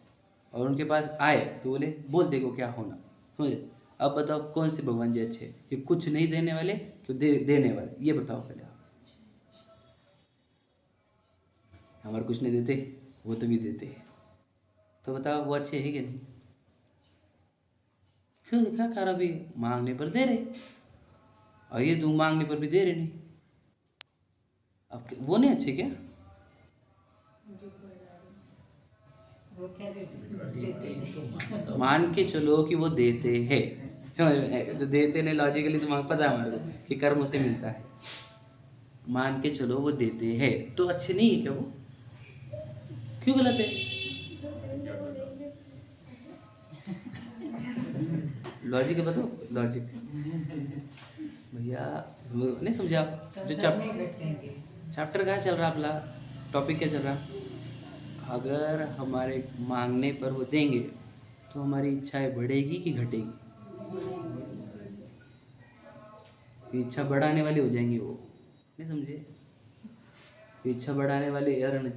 और उनके पास आए तो बोले बोल देखो क्या होना, समझे? अब बताओ कौन से भगवान जी अच्छे, ये कुछ नहीं देने वाले कि देने वाले? ये बताओ पहले आप। हमारे कुछ नहीं देते, वो तो भी देते हैं, तो बताओ वो अच्छे है कि नहीं? क्यों? क्या कारण भी मांगने पर दे रहे, और ये तुम मांगने पर भी दे रहे नहीं, अब वो नहीं अच्छे क्या? वो क्या देते मान के चलो कि वो देते हैं, समझ में? तो देते नहीं लॉजिकली, तुम्हें पता है हमारे को कि कर्म से मिलता है, मान के चलो वो देते हैं, तो अच्छे नहीं है क्या वो? क्यों गलत है? जो देंगे वो लेंगे। लॉजिक बताओ, लॉजिक भैया नहीं समझे आप? जो चैप्टर कहाँ चल रहा है अपना, टॉपिक क्या चल रहा? अगर हमारे मांगने पर वो देंगे तो हमारी इच्छाएं बढ़ेगी कि घटेगी? इच्छा बढ़ाने वाली हो जाएंगी वो, नहीं समझे? इच्छा बढ़ाने वाले यार नहीं।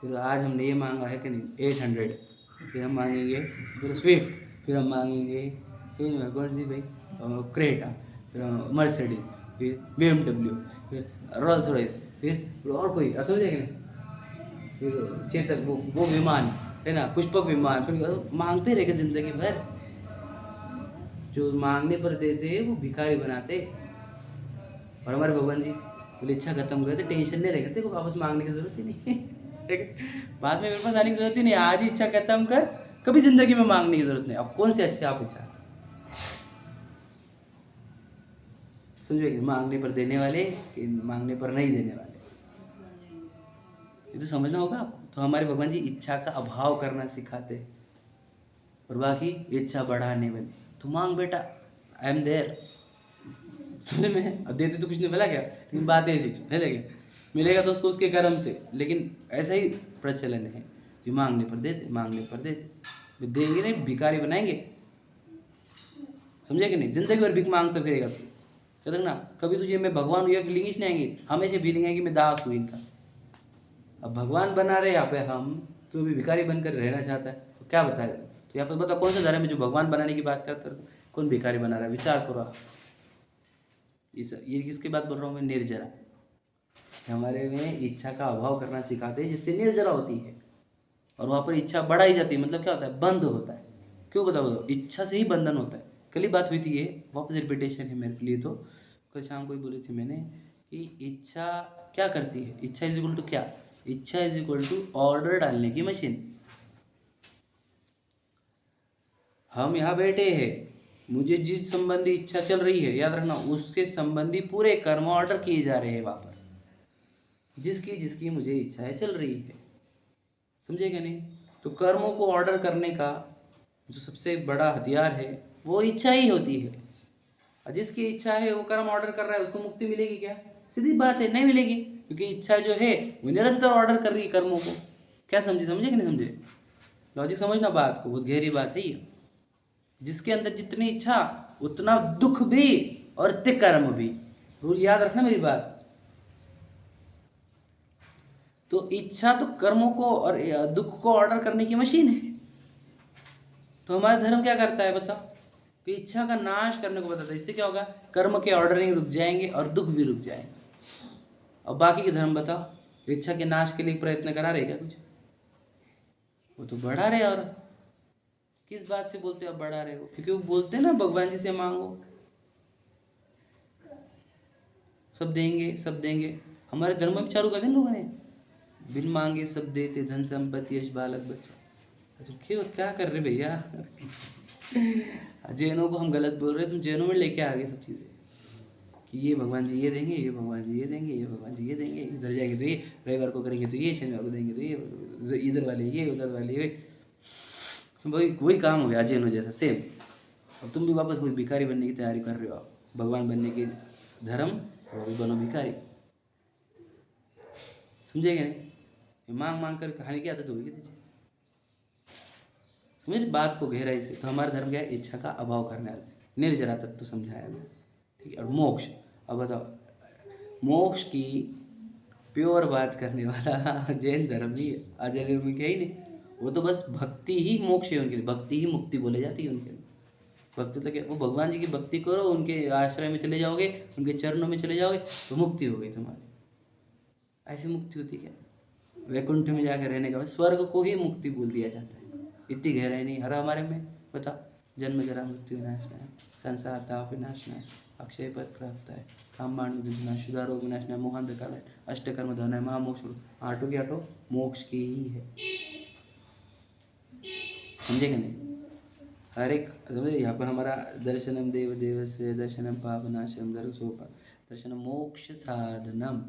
फिर आज हमने ये मांगा है कि नहीं 800, फिर हम मांगेंगे फिर स्विफ्ट, फिर हम मांगेंगे फिर कौन सी भाई क्रेटा, फिर मर्सिडीज, फिर BMW, फिर रोल्स रॉयस, फिर और कोई समझे कि नहीं, फिर चेतक वो विमान है ना, पुष्पक विमान, फिर मांगते रहेंगे जिंदगी भर। जो मांगने पर देते वो भिखारी बनाते। और हमारे भगवान जी बोले इच्छा खत्म कर, तो टेंशन नहीं रहेगा, तेरे को वापस मांगने की जरूरत ही नहीं ठीक है? बाद में मेरे पास आने की जरूरत ही नहीं, आज ही इच्छा खत्म कर, कभी जिंदगी में मांगने की जरूरत नहीं। अब कौन से अच्छे आप इच्छा समझे? मांगने पर देने वाले कि मांगने पर नहीं देने वाले, ये तो समझना होगा आपको। तो हमारे भगवान जी इच्छा का अभाव करना सिखाते, और बाकी इच्छा बढ़ाने वाले। तो मांग बेटा, आई एम देयर, समझ में? अब देते तो कुछ नहीं मिला क्या, लेकिन बात ऐसी है, लेकिन मिलेगा तो उसको उसके कर्म से। लेकिन ऐसा ही प्रचलन है कि मांगने पर देते, मांगने पर देते, देंगे नहीं भिखारी बनाएंगे, समझे कि नहीं? जिंदगी भर भिख मांगते फिरेगा तू, चल ना, कभी तुझे मैं भगवान हूँ ये फीलिंग ही नहीं आएंगी, हमेशा फीलिंग आएगी मैं दास हूँ इनका। अब भगवान बना रहे यहाँ पे हम, तो भी भिखारी बनकर रहना चाहता है, तो क्या बता रहे? तो यहाँ पर बता कौन सा धर्म है जो भगवान बनाने की बात करता है, कौन भिखारी बना रहा है? विचार करो आप। ये किसकी बात बोल रहा हूँ मैं? निर्जरा। हमारे में इच्छा का अभाव करना सिखाते हैं, जिससे निर्जरा होती है, और वहाँ पर इच्छा बढ़ाई जाती है। मतलब क्या होता है? बंद होता है। क्यों बताओ? इच्छा से ही बंधन होता है। कल ही बात हुई थी, ये वापस रिपीटेशन है मेरे लिए। तो कल शाम को ही बोली थी मैंने कि इच्छा क्या करती है? इच्छा इज इक्वल टू क्या? इच्छा इज इक्वल टू ऑर्डर डालने की मशीन। हम यहाँ बैठे हैं, मुझे जिस संबंधी इच्छा चल रही है, याद रखना, उसके संबंधी पूरे कर्म ऑर्डर किए जा रहे हैं वहाँ पर, जिसकी जिसकी मुझे इच्छाएं चल रही है, समझे क्या नहीं? तो कर्मों को ऑर्डर करने का जो सबसे बड़ा हथियार है वो इच्छा ही होती है। और जिसकी इच्छा है वो कर्म ऑर्डर कर रहा है, उसको मुक्ति मिलेगी क्या? सीधी बात है, नहीं मिलेगी, क्योंकि इच्छा जो है वो निरंतर ऑर्डर कर रही है कर्मों को। क्या समझे? समझे कि नहीं समझे? लॉजिक समझना बात को, बहुत गहरी बात है ये। जिसके अंदर जितनी इच्छा उतना दुख भी और तिक कर्म भी, तो याद रखना मेरी बात। तो इच्छा तो कर्मों को और दुख को ऑर्डर करने की मशीन है। तो हमारा धर्म क्या करता है बताओ? कि इच्छा का नाश करने को बताता है। इससे क्या होगा? कर्म के ऑर्डरिंग रुक जाएंगे और दुख भी रुक जाएंगे। और बाकी के धर्म बताओ, इच्छा के नाश के लिए प्रयत्न करा रहे क्या कुछ? वो तो बढ़ा रहे। और किस बात से बोलते हो आप बढ़ा रहे हो? क्योंकि वो बोलते हैं ना भगवान जी से मांगो, सब देंगे, सब देंगे। हमारे धर्म में चालू कर दें लोगों ने, बिन मांगे सब देते, धन संपत्ति यश बालक बच्चा। अच्छा क्यों, क्या कर रहे भैया? जैनों को हम गलत बोल रहे हैं, तुम जैनों में लेके आ गए सब चीज़ें कि ये भगवान जी ये देंगे, ये भगवान जी ये देंगे, ये भगवान जी ये देंगे, इधर जाएंगे तो ये, रविवार को करेंगे तो ये, शनिवार को देंगे तो ये, इधर वाले ये, उधर वाले ये। वही काम हो गया जैनों जैसा सेम। अब तुम भी वापस वही भिखारी बनने की तैयारी कर रहे हो, आप भगवान बनने की धर्म, और भी बनो भिखारी। समझेगा नहीं? मांग मांग कर खाने की आदत होगी तुझे। समझ बात को गहराई से। तो हमारा धर्म क्या है? इच्छा का अभाव करने वाला, निर्जरा तत्व समझाया गया, ठीक है। और मोक्ष, अब बताओ, मोक्ष की प्योर बात करने वाला जैन धर्म नहीं है, अजय धर्म क्या ही नहीं। वो तो बस भक्ति ही मोक्ष है उनके लिए, भक्ति ही मुक्ति बोले जाती है उनके लिए। भक्ति तो क्या, वो भगवान जी की भक्ति करो, उनके आश्रय में चले जाओगे, उनके चरणों में चले जाओगे तो मुक्ति हो गई तुम्हारी। ऐसी मुक्ति होती क्या? वैकुंठ में जाकर रहने का, स्वर्ग को ही मुक्ति बोल दिया जाता है। इतनी गहराई नहीं हर हमारे में। बता, जन्म जरा मृत्यु विनाश है, संसार ताप विनाश है, अक्षय पद प्राप्त है, काम बाण विनाश, शुदा रोग विनाश है, मोहांधकार है, अष्टकर्म धन है, महामोक्ष। आठों की आठों मोक्ष की ही है, समझे कि नहीं? हर एक समझे, यहाँ पर हमारा दर्शनम देव देवस्य दर्शनम पापनाशम दर्शनम मोक्ष साधनम।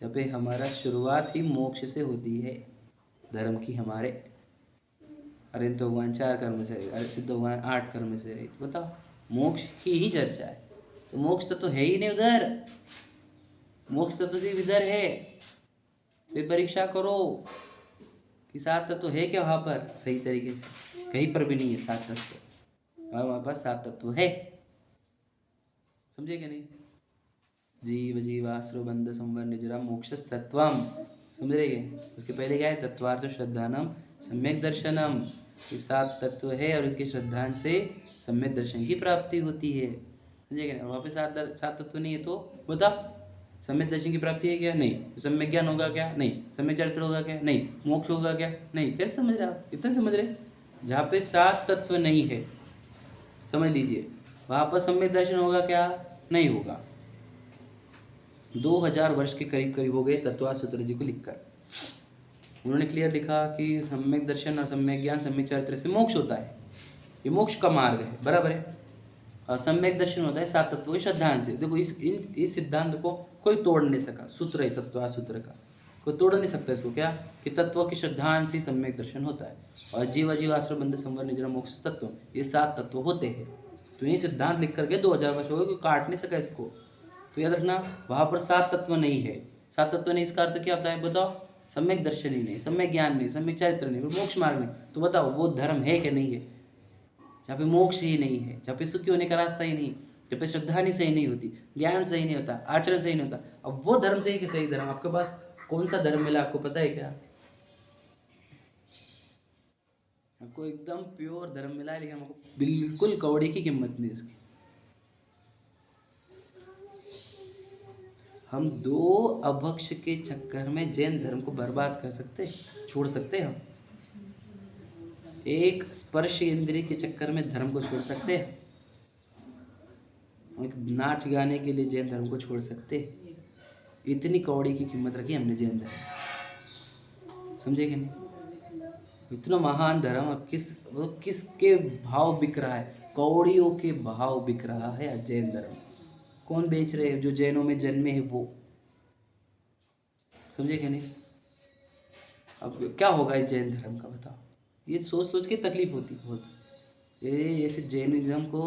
यहाँ पे हमारा शुरुआत ही मोक्ष से होती है धर्म की हमारे। अरे तो भगवान 4 कर्म से, अरे सिद्ध भगवान 8 कर्म से रहे, बताओ मोक्ष की ही चर्चा है। तो मोक्ष तो है ही नहीं उधर, मोक्ष तो सिर्फ इधर है। फिर परीक्षा करो कि 7 तत्व है क्या वहाँ पर सही तरीके से, कहीं पर भी नहीं है 7 तत्व। और हमारे पास 7 तत्व है, समझे क्या नहीं? जीव जीवाश्रो बंध संवर निजरा मोक्ष तत्वम, समझ रहे हैं? उसके पहले क्या है? तत्वार्थ श्रद्धानम सम्यक दर्शनम। ये 7 तत्व है और इनके श्रद्धान से सम्यक दर्शन की प्राप्ति होती है, समझे क्या नहीं? और वहाँ पे 7 तत्व नहीं है तो बता, सम्यक दर्शन की प्राप्ति है क्या? नहीं। सम्यक ज्ञान होगा क्या? नहीं। सम्यक चरित्र होगा क्या? नहीं। मोक्ष होगा क्या? नहीं। कैसे समझ रहे आप? इतना समझ रहे? जहाँ पे 7 तत्व नहीं है, समझ लीजिए, वहाँ पर सम्यक दर्शन होगा क्या? नहीं होगा। 2000 वर्ष के करीब करीब हो गए तत्वार्थ सूत्र जी को लिखकर। उन्होंने क्लियर लिखा कि सम्यक दर्शन और सम्यक ज्ञान सम्यक चरित्र से मोक्ष होता है, ये मोक्ष का मार्ग है, बराबर है। और सम्यक दर्शन होता है 7 तत्वों के श्रद्धांत से। देखो इस सिद्धांत को कोई तोड़ नहीं सका, सूत्र है तत्वार्थ सूत्र का, कोई तोड़ नहीं सकता इसको, क्या कि तत्व के श्रद्धांत से सम्यक दर्शन होता है। और जीव जीवाश्रय बंध संवर निजरा मोक्ष तत्व, ये 7 तत्व होते हैं। तो ये सिद्धांत लिख करके 2000 वर्ष हो गए, कोई काट नहीं सका इसको। तो याद रखना, वहाँ पर 7 तत्व नहीं है। 7 तत्व नहीं, इसका अर्थ क्या होता है बताओ? सम्यक दर्शन ही नहीं, सम्यक ज्ञान नहीं, सम्यक चरित्र नहीं, मोक्ष मार्ग नहीं। तो बताओ वो धर्म है कि नहीं है? जहाँ पे मोक्ष ही नहीं है, जहाँ पे सुखी होने का रास्ता ही नहीं, जहाँ पे श्रद्धा ही सही नहीं होती, ज्ञान सही नहीं होता, आचरण सही नहीं होता, अब वो धर्म सही कि सही धर्म आपके पास कौन सा धर्म मिला आपको पता है क्या? आपको एकदम प्योर धर्म मिला है, लेकिन हमको बिल्कुल कौड़ी की कीमत नहीं इसकी। हम 2 अभक्ष के चक्कर में जैन धर्म को बर्बाद कर सकते, छोड़ सकते हम। एक स्पर्श इंद्रिय के चक्कर में धर्म को छोड़ सकते हैं। एक नाच गाने के लिए जैन धर्म को छोड़ सकते। इतनी कौड़ी की कीमत रखी हमने जैन धर्म, समझे कि नहीं? इतना महान धर्म अब किसके भाव बिक रहा है? कौड़ियों के भाव बिक रहा है जैन धर्म। कौन बेच रहे हैं? जो जैनों में जन्मे हैं वो, समझे कि नहीं? अब क्या होगा इस जैन धर्म का बताओ? ये सोच सोच के तकलीफ होती बहुत। ये ऐसे जैनिज्म को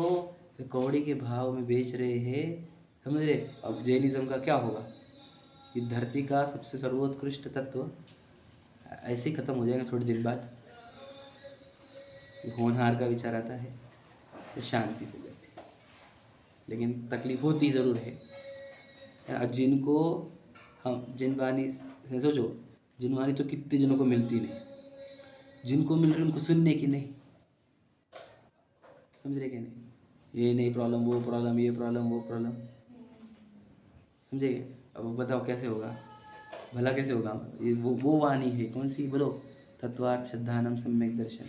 कौड़ी के भाव में बेच रहे हैं, समझ रहे? अब जैनिज्म का क्या होगा? ये धरती का सबसे सर्वोत्कृष्ट तत्व ऐसे ही खत्म हो जाएगा थोड़ी देर बाद। होनहार का विचार आता है तो शांति हो जाती, लेकिन तकलीफ होती ज़रूर है। जिनको हम जिनवानी से सोचो, जिनवानी तो कितने जनों को मिलती नहीं, जिनको मिल रही उनको सुनने की नहीं, समझ रहे कि नहीं? ये नहीं प्रॉब्लम, वो प्रॉब्लम, ये प्रॉब्लम, वो प्रॉब्लम, समझे? अब बताओ कैसे होगा भला? कैसे होगा? ये वो वाणी है, कौन सी बोलो? तत्वार्थ श्रद्धानम सम्यक दर्शन,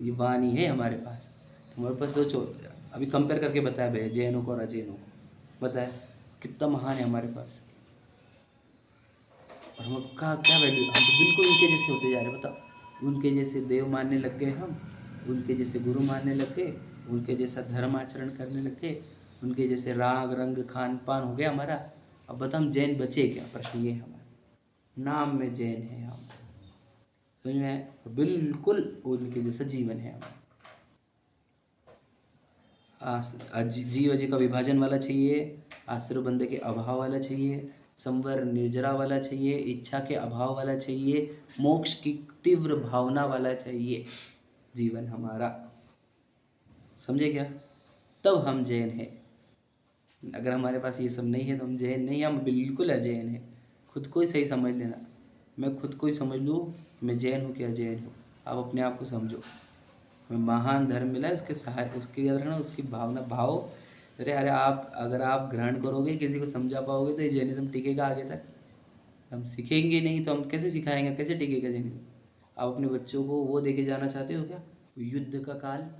ये वाणी है हमारे पास। हमारे पास सोचो, अभी कंपेयर करके बताया भैया जैनों को और अजैनों को, बताया कितना महान है हमारे पास। और हम क्या वैल्यू, हम तो बिल्कुल उनके जैसे होते जा रहे। बताओ, उनके जैसे देव मानने लग गए हम, उनके जैसे गुरु मानने लग गए, उनके जैसा धर्म आचरण करने लग गए, उनके जैसे राग रंग खान पान हो गया हमारा। अब बताओ हम जैन बचे क्या? प्रश्न ये है हमारा, नाम में जैन है हम, समझ में? बिल्कुल उनके जैसा जीवन है हमारा। जीव जी का विभाजन वाला चाहिए, आश्रय बंधे के अभाव वाला चाहिए, संवर निर्जरा वाला चाहिए, इच्छा के अभाव वाला चाहिए, मोक्ष की तीव्र भावना वाला चाहिए जीवन हमारा, समझे क्या? तब हम जैन हैं। अगर हमारे पास ये सब नहीं है तो हम जैन नहीं, हम बिल्कुल अजैन हैं। खुद को ही सही समझ लेना। मैं खुद को ही समझ लूँ मैं जैन हूँ कि अजैन हूँ, आप अपने आप को समझो। हमें महान धर्म मिला है, उसके याद रखना, उसकी भावना भाव। अरे आप अगर आप ग्रहण करोगे, किसी को समझा पाओगे तो ये जैनिज्म टिकेगा आगे तक। हम सीखेंगे नहीं तो हम कैसे सिखाएंगे, कैसे टिकेगा जैनिज्म? आप अपने बच्चों को वो देके जाना चाहते हो क्या? युद्ध का काल,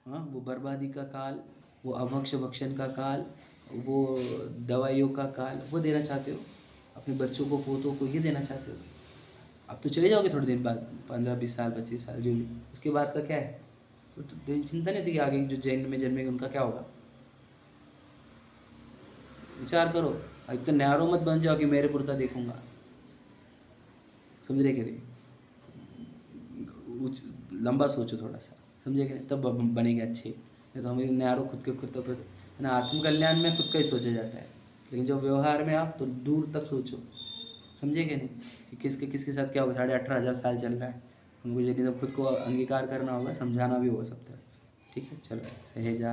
हाँ, वो बर्बादी का काल, वो अभक्ष भक्षण का काल, वो दवाइयों का काल, वो देना चाहते हो? अपने बच्चों को पोतों को ये देना चाहते हो? अब तो चले जाओगे थोड़े दिन बाद, 15-20 साल 25 साल जो भी, उसके बाद का क्या है? तो चिंता नहीं थी कि आगे जो जैन में जन्मेंगे उनका क्या होगा। विचार करो, एक तो न्यारो मत बन जाओ कि मेरे पुरता देखूंगा, समझ रहे कि नहीं? लंबा सोचो थोड़ा सा, समझे कि नहीं? तब बनेंगे अच्छे। नहीं तो हम न्यारो खुद तो फिर है ना, आत्मकल्याण में खुद का ही सोचा जाता है, लेकिन जो व्यवहार में आप तो दूर तक सोचो, समझे कि नहीं? कि किसके साथ क्या होगा, 18,500 साल चल रहा है, उनको यदि सब खुद को अंगीकार करना होगा, समझाना भी होगा सब तरह। ठीक है, चलो सहेजा।